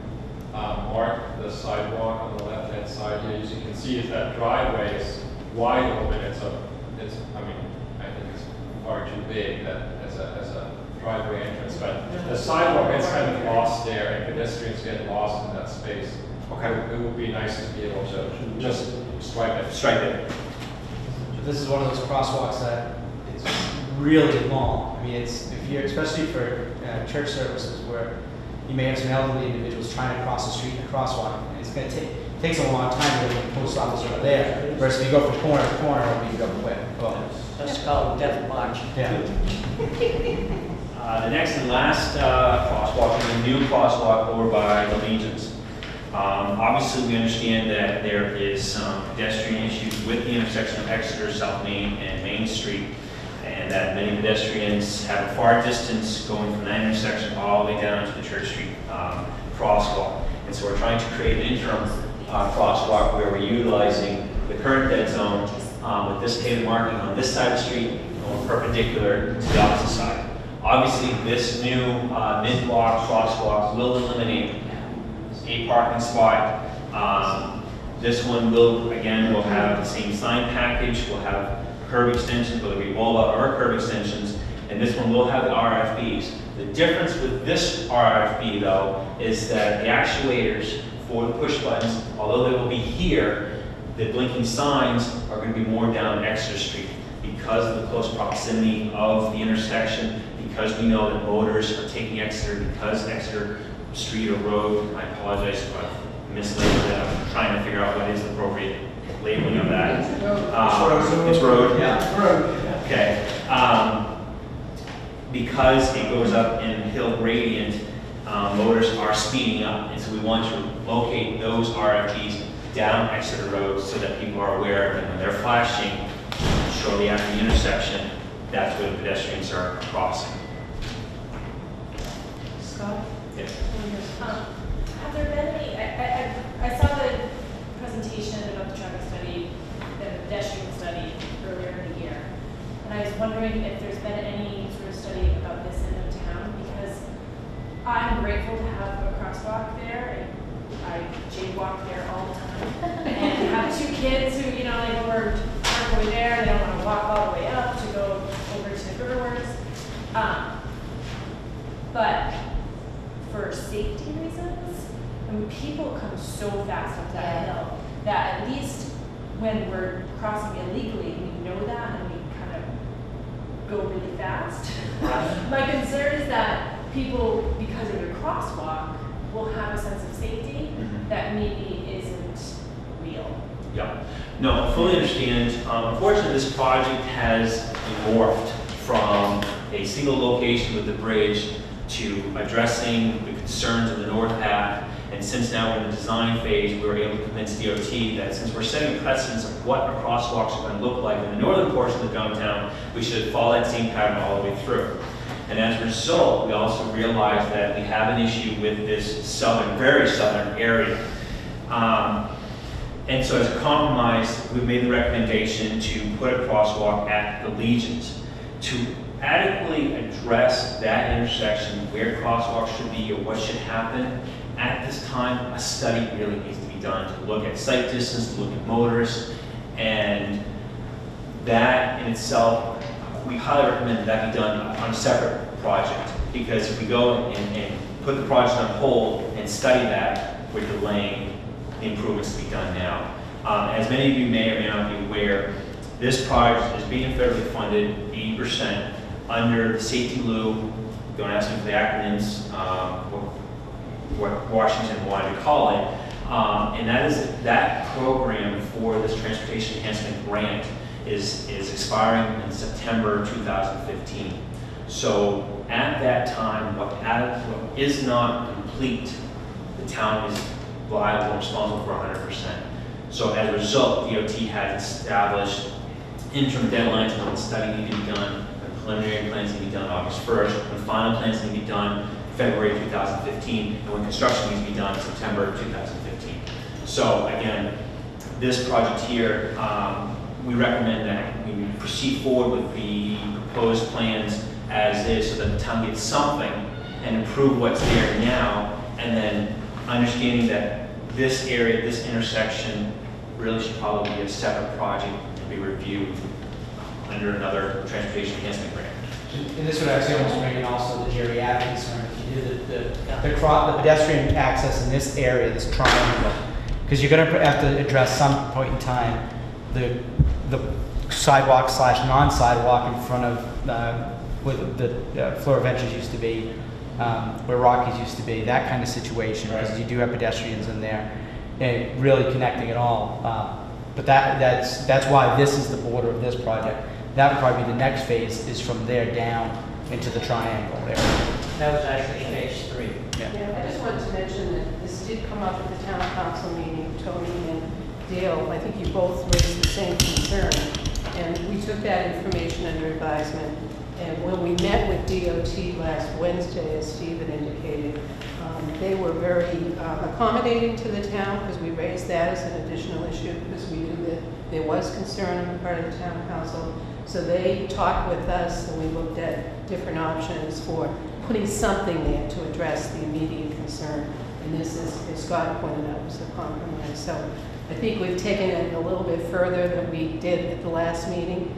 mark the sidewalk on the left-hand side here? As you can see, that driveway is wide open. I mean, I think it's far too big as a driveway entrance, but the sidewalk gets kind of lost there, and pedestrians get lost in that space. Okay. It would be nice to be able to just stripe it. Stripe it. So this is one of those crosswalks that it's really long. I mean, it's, if you're, especially for church services where you may have some elderly individuals trying to cross the street in a crosswalk, and it's going to takes them a long time to get the post office right there. Whereas if you go from corner to corner, it'll be go quick. Well, That's called Death March. yeah. The next and last crosswalk is a new crosswalk over by the Legions. Obviously, we understand that there is some pedestrian issues with the intersection of Exeter, South Main, and Main Street, and that many pedestrians have a far distance going from that intersection all the way down to the Church Street crosswalk. And so we're trying to create an interim crosswalk where we're utilizing the current dead zone with this pavement marking on this side of the street going perpendicular to the opposite side. Obviously, this new mid-block crosswalk will eliminate a parking spot. This one will have the same sign package, will have curb extensions, whether we roll out or curb extensions, and this one will have the RFBs. The difference with this RFB, though, is that the actuators for the push buttons, although they will be here, the blinking signs are going to be more down Exeter Street because of the close proximity of the intersection, because we know that motors are taking Exeter, because Exeter Street or road, I apologize if I've mislabeled it, I'm trying to figure out what is the appropriate labeling of that. It's road. Yeah, road. Okay. Because it goes up in hill gradient, motors are speeding up, and so we want to locate those RFPs down Exeter Road so that people are aware that when they're flashing shortly after the intersection, that's where the pedestrians are crossing. Scott? Yes. Have there been any, I saw the presentation about the traffic study, the pedestrian study earlier in the year, and I was wondering if there's been any sort of study about this end of town, because I'm grateful to have a crosswalk there, and I jaywalk there all the time, and have two kids who, you know, like aren't going there, they don't want to walk all the way up to go over to the Riverworks. But for safety reasons, I mean, people come so fast up that hill that at least when we're crossing illegally, we know that and we kind of go really fast. My concern is that people, because of the crosswalk, will have a sense of safety that maybe isn't real. Yeah, no, I fully understand. Unfortunately, this project has morphed from a single location with the bridge to addressing the concerns of the north half. And since now we're in the design phase, we were able to convince DOT that since we're setting a precedence of what our crosswalks are going to look like in the northern portion of downtown, we should follow that same pattern all the way through. And as a result, we also realized that we have an issue with this southern, very southern area. And so as a compromise, we made the recommendation to put a crosswalk at the Legions to adequately address that intersection, where crosswalks should be or what should happen. At this time, a study really needs to be done to look at sight distance, to look at motorists, and that in itself, we highly recommend that be done on a separate project, because if we go and put the project on hold and study that, we're delaying the improvements to be done now. As many of you may or may not be aware, this project is being federally funded 80% under the Safety Lou. Don't ask me for the acronyms, what Washington wanted to call it. And that program for this transportation enhancement grant is expiring in September 2015. So at that time, what is not complete, the town is liable and responsible for 100%. So as a result, DOT has established interim deadlines when the study needs to be done, when preliminary plans need to be done August 1st, when final plans need to be done February 2015, and when construction needs to be done September 2015. So again, this project here, we recommend that we proceed forward with the proposed plans as is, so that the town gets something and improve what's there now, and then understanding that this area, this intersection, really should probably be a separate project and be reviewed under another transportation enhancement grant. And this would actually almost bring in also the geriatric concern. If you do the pedestrian access in this area, this triangle, because you're going to have to address some point in time the sidewalk / non-sidewalk in front of where the Flora Ventures used to be, where Rockies used to be, that kind of situation, because you do have pedestrians in there, and really connecting it all. But that's why this is the border of this project. That would probably be the next phase, is from there down into the triangle area. That was actually phase 3. Yeah, I just wanted to mention that this did come up at the town council meeting. Tony and Dale, I think you both raised the same concern, and we took that information under advisement. And when we met with DOT last Wednesday, as Stephen indicated, they were very accommodating to the town, because we raised that as an additional issue, because we knew that there was concern on the part of the town council. So they talked with us, and we looked at different options for putting something there to address the immediate concern. And this is, as Scott pointed out, was a compromise. So I think we've taken it a little bit further than we did at the last meeting.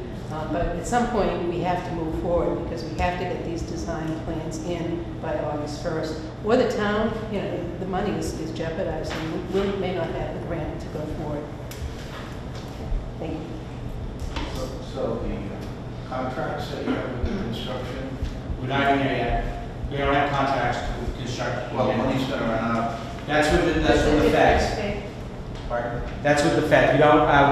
But at some point, we have to move forward, because we have to get these design plans in by August 1st. Or the town, you know, the money is jeopardized, and we may not have the grant to go forward. Thank you. So the contracts that you have with the construction, We're not in there yet. We don't have contracts with construction. well, money's gonna run out. That's with the feds. Pardon? That's with the feds. We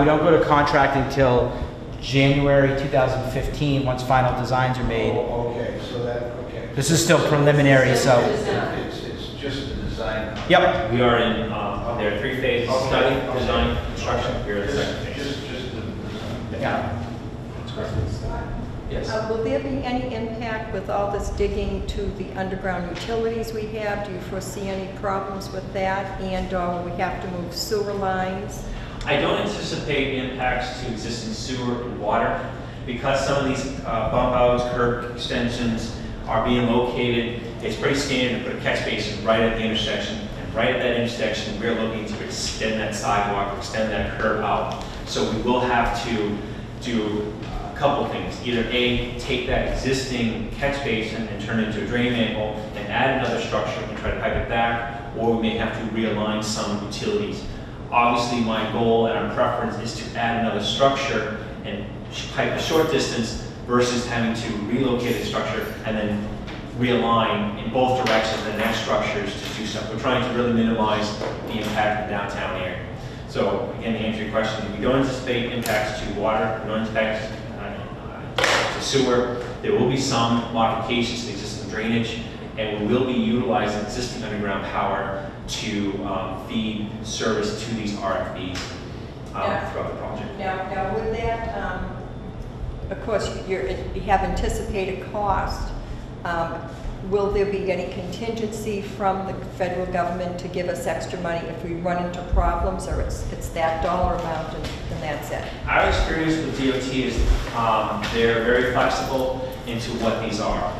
don't go to contract until January 2015, once final designs are made. Oh, okay, so that, okay. This is still preliminary, so. It's just the design. Yep. We are in, there are 3 phases: Okay. study, design, construction. We're in the second phase. Just the design. Yeah. Yes. Will there be any impact with all this digging to the underground utilities we have? Do you foresee any problems with that? And will we have to move sewer lines? I don't anticipate impacts to existing sewer and water, because some of these bump outs, curb extensions are being located. It's pretty standard to put a catch basin right at the intersection, and right at that intersection, we're looking to extend that sidewalk, extend that curb out. So we will have to do a couple things. Either A, take that existing catch basin and turn it into a drain manhole and add another structure and try to pipe it back, or we may have to realign some utilities. Obviously, my goal and our preference is to add another structure and pipe a short distance versus having to relocate the structure and then realign in both directions the next structures to do stuff. We're trying to really minimize the impact of the downtown area. So again, to answer your question, we don't anticipate impacts to water, we don't expect to sewer. There will be some modifications to existing drainage, and we will be utilizing existing underground power to feed service to these RFBs throughout the project. Now with that, of course, you have anticipated cost. Will there be any contingency from the federal government to give us extra money if we run into problems, or it's that dollar amount and that's it? Our experience with DOT is they're very flexible into what these are.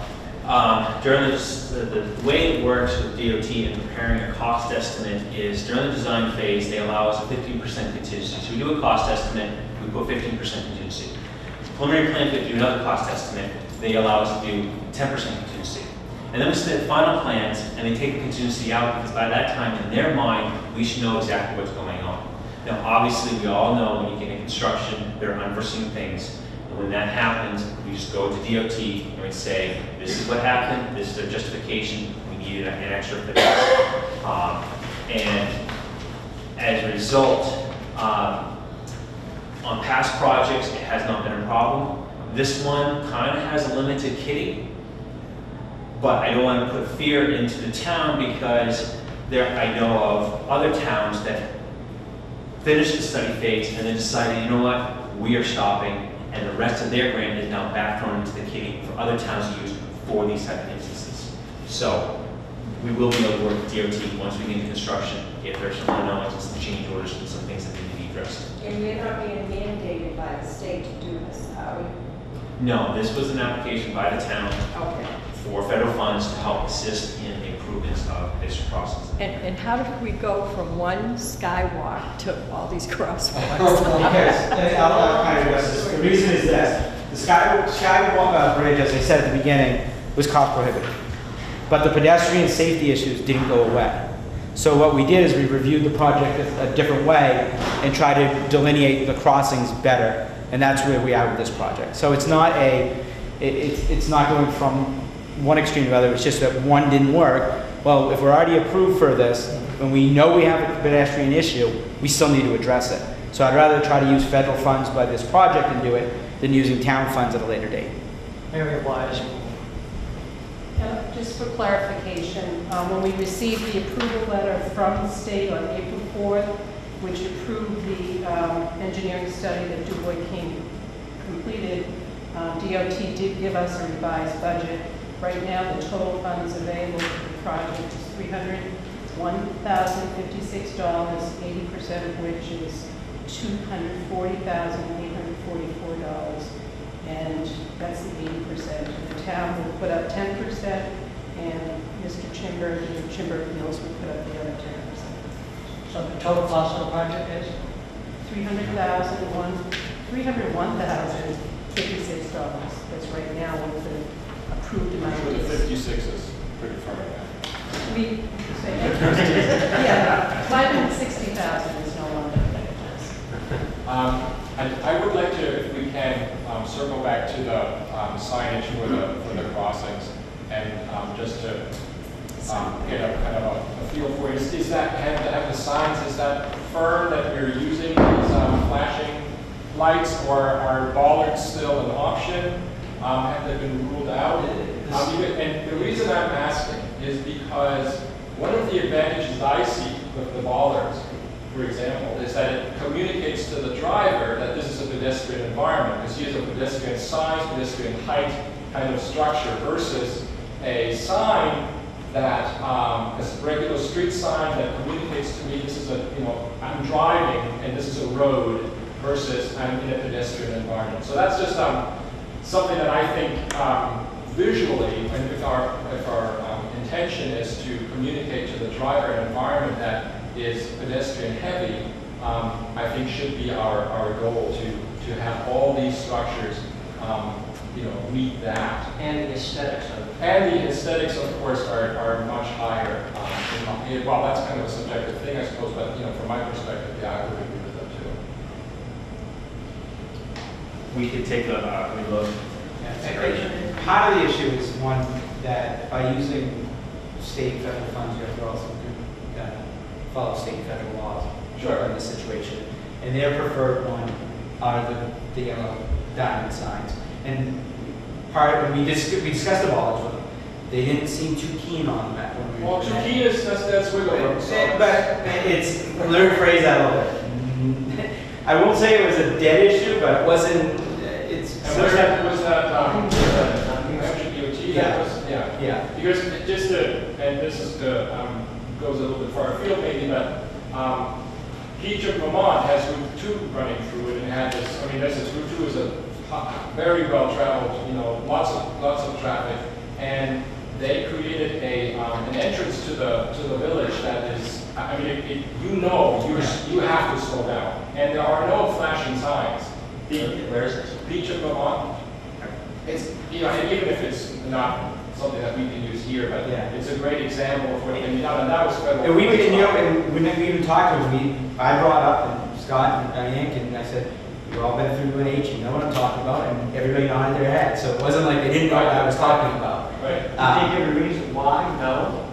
During the way it works with DOT in preparing a cost estimate is during the design phase, they allow us a 15% contingency. So we do a cost estimate, we put 15% contingency. Preliminary plan, if we do another cost estimate, they allow us to do 10% contingency. And then we submit final plans, and they take the contingency out because by that time, in their mind, we should know exactly what's going on. Now, obviously, we all know when you get into construction, there are unforeseen things. And when that happens, we just go to DOT and we say, this is what happened, this is their justification, we needed an extra fix. And as a result, on past projects, it has not been a problem. This one kind of has a limited kitty, but I don't want to put fear into the town because I know of other towns that finished the study phase and then decided, you know what, we are stopping, and the rest of their grant is now back thrown into the kitty for other towns to use for these type of instances. So we will be able to work with DOT once we get into construction if there's some unknowns and some change orders and some things that need to be addressed. And you're not being mandated by the state to do this, are we? No, this was an application by the town for federal funds to help assist in the improvements of this process. And how did we go from one skywalk to all these crosswalks? Because, I'll kind of address this. The reason is this. The skywalk bridge, as I said at the beginning, was cost prohibitive. But the pedestrian safety issues didn't go away. So what we did is we reviewed the project a different way and tried to delineate the crossings better. And that's where we are with this project. So it's not it's not going from one extreme to the other. It's just that one didn't work. Well, if we're already approved for this, and we know we have a pedestrian issue, we still need to address it. So I'd rather try to use federal funds by this project and do it than using town funds at a later date. Area-wise. Just for clarification, when we received the approval letter from the state on April 4th, which approved the engineering study that Du Bois King completed, DOT did give us a revised budget. Right now, the total funds available for the project is $301,056, 80% of which is $240,844, and that's the 80%. The town will put up 10%, and Mr. Chimber, Chimber Mills will put up the other 10%. So the total cost of the project is? $301,056. That's right now what the approved amount Sure, the is. 56 is pretty far away. Yeah, $560,000 is no longer what it was. I would like to, if we can, circle back to the signage for the crossings, and just to get a kind of a feel for it. Is that have the signs? Is that firm that you're using these flashing lights, or are bollards still an option? Have they been ruled out? And the reason I'm asking is because one of the advantages I see with the bollards, for example, is that it communicates to the driver that this is a pedestrian environment, because he has a pedestrian size, pedestrian height kind of structure, versus a sign that a regular street sign that communicates to me this is I'm driving and this is a road, versus I'm in a pedestrian environment. So that's just something that I think visually, and if our intention is to communicate to the driver an environment that is pedestrian heavy, I think should be our goal to have all these structures meet that. And the aesthetics of it. And the aesthetics, of course, are much higher. Well, that's kind of a subjective thing, I suppose, but from my perspective, yeah, I would agree with them too. We could take a look. Part of the issue is one that by using state and federal funds, you have to also follow state and federal laws in this situation. And their preferred one are the yellow diamond signs. And we discussed the bollards with them. They didn't seem too keen on that when we were Well, too keen is that's wiggle room. But it's, let me phrase that a little bit. I won't say it was a dead issue, but it wasn't, And was that Hampshire DOT? Yeah. Yeah. Because just and this is goes a little bit far afield maybe, but Peach of Vermont has Route 2 running through it and had this, Route 2 is a very well traveled, lots of traffic, and they created an entrance to the village that is, you have to slow down, and there are no flashing signs. Where is this? Beach of Vermont. It's and even if it's not something that we can use here, but it's a great example of what can be done, and that was federal. And we even talked to them. I brought up and Scott and Diane, and I said, "You've all been through UNH, you know what I'm talking about," and everybody nodded their head. So it wasn't like they didn't know what I was talking about. Right. Did you give a reason why? No.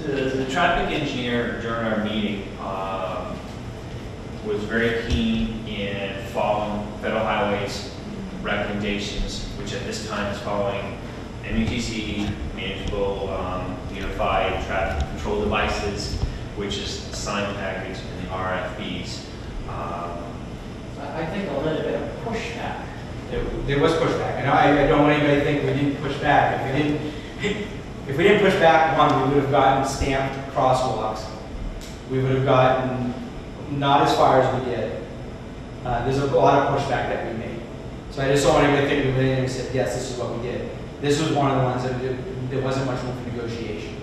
The traffic engineer during our meeting was very keen in following federal highways recommendations, which at this time is following MUTC, manageable unified traffic control devices, which is the sign package and the RFBs. I think a little bit of pushback. There was pushback, and I don't want anybody to think we didn't push back. If we didn't push back, one, we would have gotten stamped crosswalks. We would have gotten not as far as we did. There's a lot of pushback that we made. So I just don't want anybody to think we went in and said, yes, this is what we did. This was one of the ones that there wasn't much room for negotiation,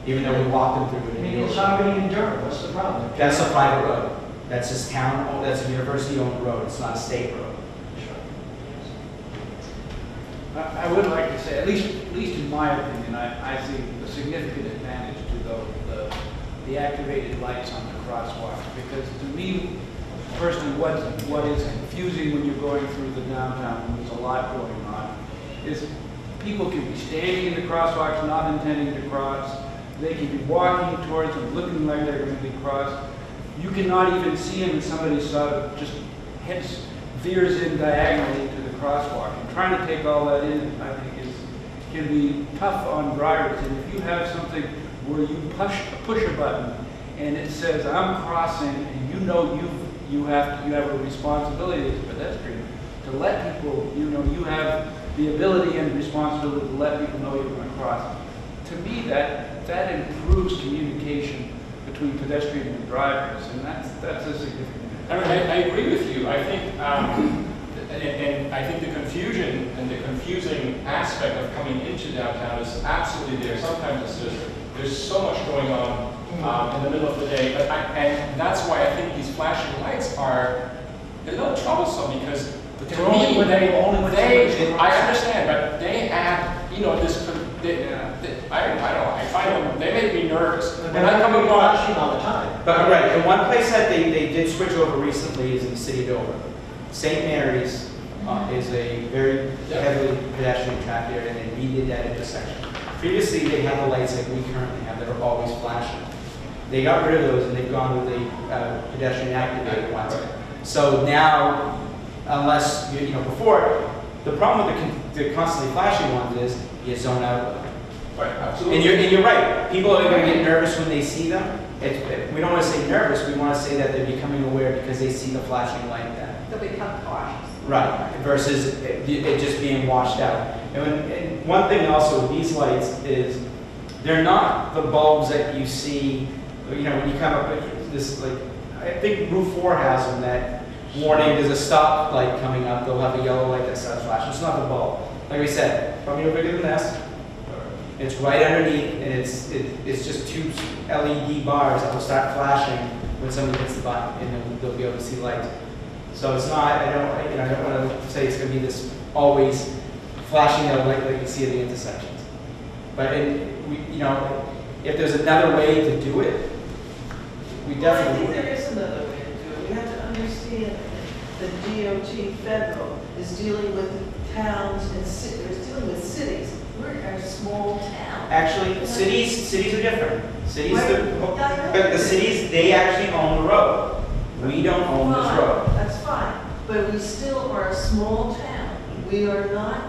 even though we walked them through it. It's already in Durham. What's the problem? That's a private road. That's just town. That's a university-owned road. It's not a state road. I would like to say, at least in my opinion, I see a significant advantage to the activated lights on the crosswalks, because to me, personally, what is confusing when you're going through the downtown, when there's a lot going on, is people can be standing in the crosswalks, not intending to cross. They can be walking towards them, looking like they're going to be crossed. You cannot even see them, and somebody sort of just veers in diagonally to the crosswalk. And trying to take all that in, I think, can be tough on drivers. And if you have something where you push a button and it says, "I'm crossing," and you have a responsibility as a pedestrian to let people, you have the ability and responsibility to let people know you're going to cross. To me, that improves communication between pedestrians and drivers, and that's a significant. I agree with you. I think, and I think the confusion and the confusing aspect of coming into downtown is absolutely there. Sometimes it's just there's so much going on in the middle of the day, and that's why I think these flashing lights are a little troublesome, because to me I understand, but they add this. I find them, they make me nervous. When I come flashing all the time. But right, and one place that they did switch over recently is in the city of Dover. St. Mary's is a very heavily pedestrian traffic area, and they redid that intersection. Previously, they had the lights like we currently have that are always flashing. They got rid of those, and they've gone with the pedestrian activated ones. So now, unless before, the problem with the constantly flashing ones is you zone out. Right, absolutely. And you're right. People are going to get nervous when they see them. We don't want to say nervous. We want to say that they're becoming aware because they see the flashing light. They'll become cautious. Right. Versus it just being washed out. And one thing also with these lights is they're not the bulbs that you see. When you come up with this, like I think Route 4 has them that warning. There's a stop light coming up. They'll have a yellow light that starts flashing. It's not the bulb. Like we said, probably no bigger than this. It's right underneath, and it's just two LED bars that will start flashing when somebody hits the button, and then they'll be able to see lights. So it's not, I don't want to say it's going to be this always flashing yellow light like you see at the intersections. But if there's another way to do it, we Well, I definitely think would. there is another way to do it. We have to understand that DOT federal is dealing with towns and cities, it's dealing with cities. We're a small town. Actually, cities are different. Cities, Right. but the cities, they actually own the road. We don't own this Fine, road. that's fine, but we still are a small town. We are not,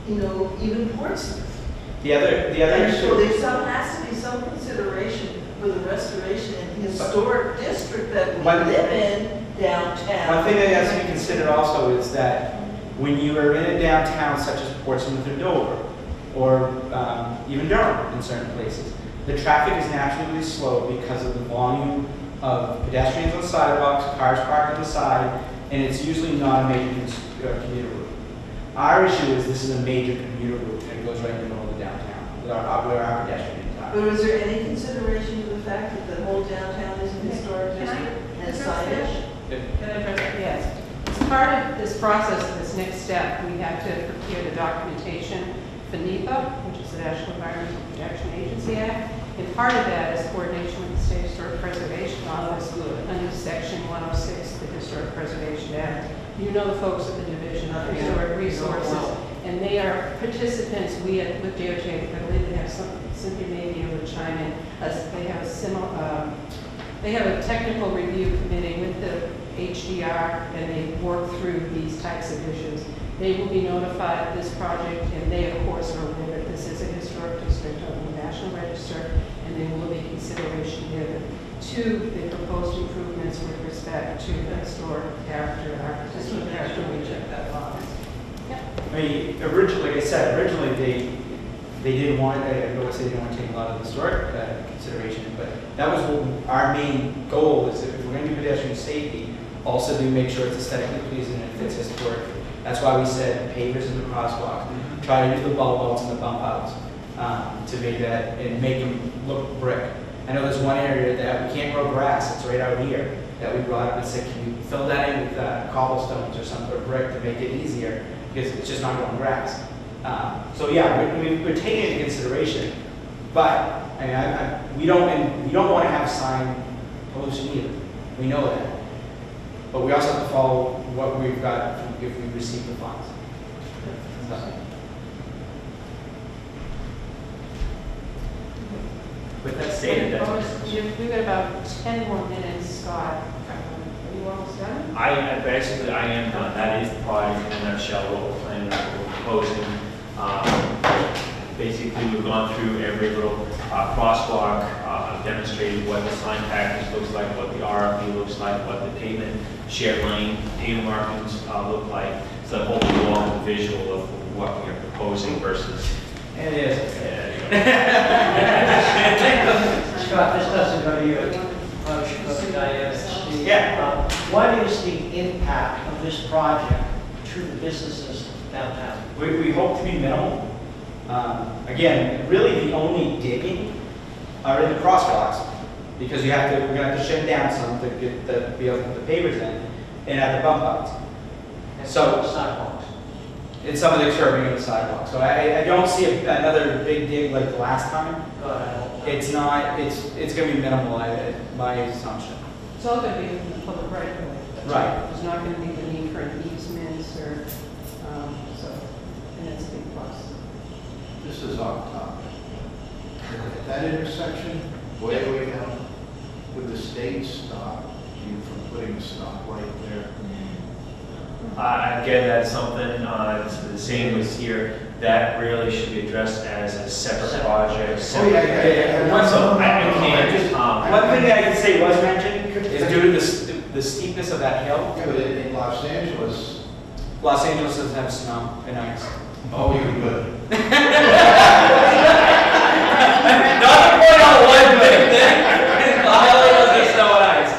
even Portsmouth. The other And so issue. has to be some consideration for the restoration and historic district that we One- live in downtown. One thing that has to be considered also is that when you are in a downtown such as Portsmouth or Dover, or even Durham in certain places, the traffic is naturally slow because of the volume of pedestrians on sidewalks, cars parked on the side, and it's usually not a major commuter route. Our issue is this is a major commuter route and it goes right in the middle of the downtown, where our pedestrians are. But is there any consideration to the fact that the whole downtown is an historic Can I district and address signage? Can I address that? Yes. As part of this process, this next step, we have to prepare the documentation for NEPA, which is the National Environmental Protection Agency Act. And part of that is coordination with the State Historic Preservation Office under Section 106 of the Historic Preservation Act. You know the folks at the Division of Historic Resources, and they are participants. We with DOJ, I believe they have Cynthia may be able to chime in. They have a similar, they have a technical review committee with the HDR, and they work through these types of issues. They will be notified of this project, and they, of course, are aware that this is a historic district on the National Register, and there will be consideration given to the proposed improvements with respect to the historic character, architectural character, we check that box. Yep. I mean, originally, like I said, originally they didn't want, I would say they didn't want to take a lot of historic consideration, but that was what our main goal is. If we're going to do pedestrian safety, also do make sure it's aesthetically pleasing and fits historically. That's why we said pavers in the crosswalks, try to do the bulb outs and the bump outs to make that and make them look brick. I know there's one area that we can't grow grass, it's right out here, that we brought up and said, can you fill that in with cobblestones or something, or brick to make it easier, because it's just not growing grass. So yeah, we're taking it into consideration, but we don't want to have sign pollution either. We know that. But we also have to follow what we've got if we receive the funds. With that stated, We've got about 10 more minutes, Scott. Are you almost done? I am done. That is the project in a nutshell, what we're planning, what we're proposing. Basically, we've gone through every little crosswalk, demonstrated what the sign package looks like, what the RFP looks like, what the pavement, shared lane, pavement markings look like. So hopefully you all have a visual of what we are proposing versus. It is. Scott, this doesn't go to you. Probably should go to Diana. Yeah. What is the impact of this project to the businesses downtown? We hope to be minimal. Again, really the only digging are in the crosswalks, because we're gonna have to shed down some to be able to put the pavers in, and at the bump outs. And So- sidewalks. And some of the curbing of the sidewalk. So I don't see another big dig like the last time. Go ahead. It's not, it's gonna be minimal, my assumption. It's all going to be in the public right of way. Right. There's not going to be the need for an easements or, and that's a big plus. This is off topic. At that intersection, way down, would the state stop you from putting a stoplight there? Again, that's something, it's the same as here, that really should be addressed as a separate project. Oh, yeah. So I can't, One thing that I can say was mentioned is due to the steepness of that hill. Yeah, but in Los Angeles, Los Angeles doesn't have snow and ice. oh, you're good. Not to point out one big thing. LA doesn't snow and ice.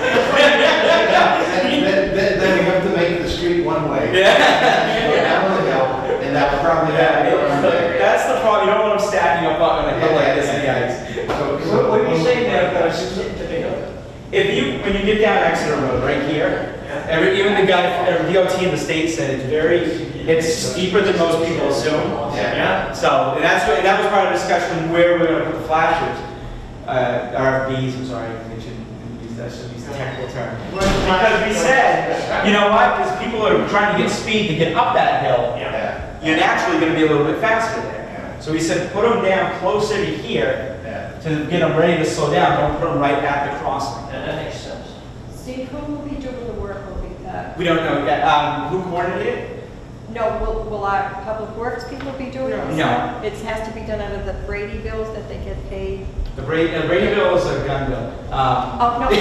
Then we have to make the street one way. Yeah. Go down the hill, and that would probably happen. That's the problem. You don't want them stacking up on a hill like this in the ice. What are you saying there, guys? If when you get down Exeter Road right here, Even the guy, DOT in the state said it's steeper than most people assume. Yeah. So, and that was part of the discussion where we're gonna put the flashers, RFBs, I'm sorry, I shouldn't use the technical term. Because we said, you know what, because people are trying to get speed to get up that hill, you're naturally gonna be a little bit faster there. So we said, put them down closer to here to get them ready to slow down, don't put them right at the crossing. That makes sense. Steve, who will be doing the work? Will be, We don't know yet. Who coordinated? no, will our public works people be doing this? No. It has to be done out of the Brady bills that they get paid? The Brady bill is a gun bill. Oh, no. They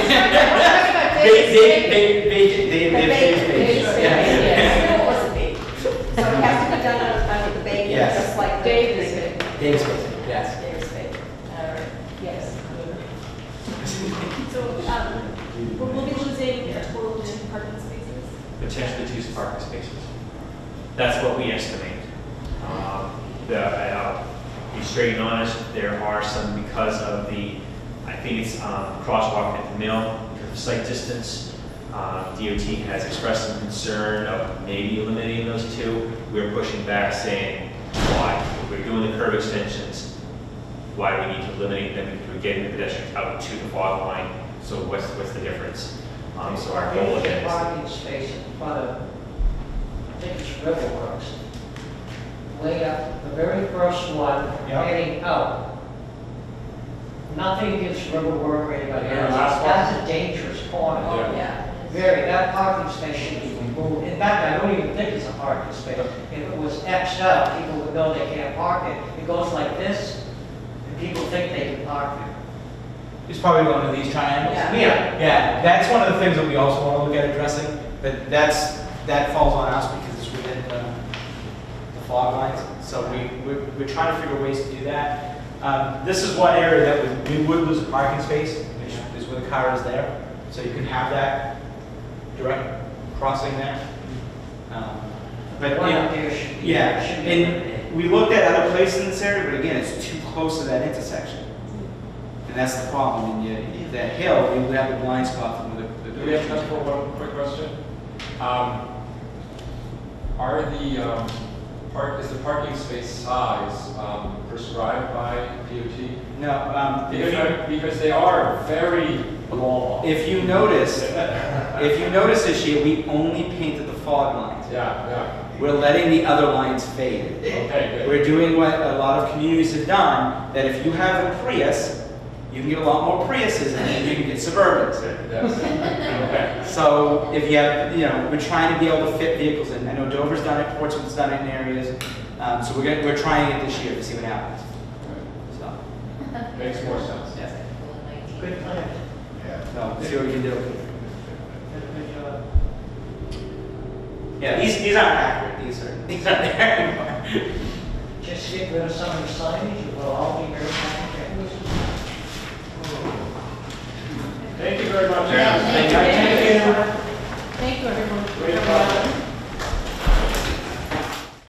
It was a baby. So it has to be done out of the baby, Yes. just like the. Davis did. Dave's basic, yes. Dave's baby. All right. Yes. So, we'll be losing a total of 2 parking spaces? Potentially 2 parking spaces. That's what we estimate. Be straight and honest, there are some because of I think it's crosswalk at the mill, because of site distance. DOT has expressed some concern of maybe eliminating those 2. We're pushing back saying, why? If we're doing the curb extensions, why do we need to eliminate them? Because we're getting the pedestrians out to the fog line. So what's the difference? So our goal again is. Parking space in front of, I think it's Riverworks. Way up, the very first one, Yep. heading out. Nothing against Riverwork or anybody Yeah, else. last one. That's a dangerous corner. Oh, yeah. Very, that parking space should be removed. In fact, I don't even think it's a parking space. If it was Xed out, people would know they can't park it. It goes like this, and people think they can park it. He's probably one of these triangles. Yeah. Yeah, that's one of the things that we also want to look at addressing, but that falls on us because it's within the fog lines. So we're trying to figure ways to do that. This is one area that we would lose a parking space, which is where the car is there. So you can have that direct crossing there. But One yeah, up there should be. yeah, should be and eliminated. we looked at other places in this area, but again, it's too close to that intersection. And that's the problem. And that hill, you would have a blind spot from the. Do we have time for one quick question? Is the parking space size prescribed by DOT? No, Because they are very long. if you notice this year, we only painted the fog lines. Yeah. We're letting the other lines fade. Okay, good. We're doing what a lot of communities have done, that if you have a Prius, you can get a lot more Priuses and you can get Suburbans. Yes. So if you have, we're trying to be able to fit vehicles in. I know Dover's done it, Portsmouth's done it in areas. So we're trying it this year to see what happens. So, Okay. Makes more sense. yeah. Good plan. So see what we can do. Good job. Yeah, these aren't accurate. These aren't there anymore. Just get rid of some of the signage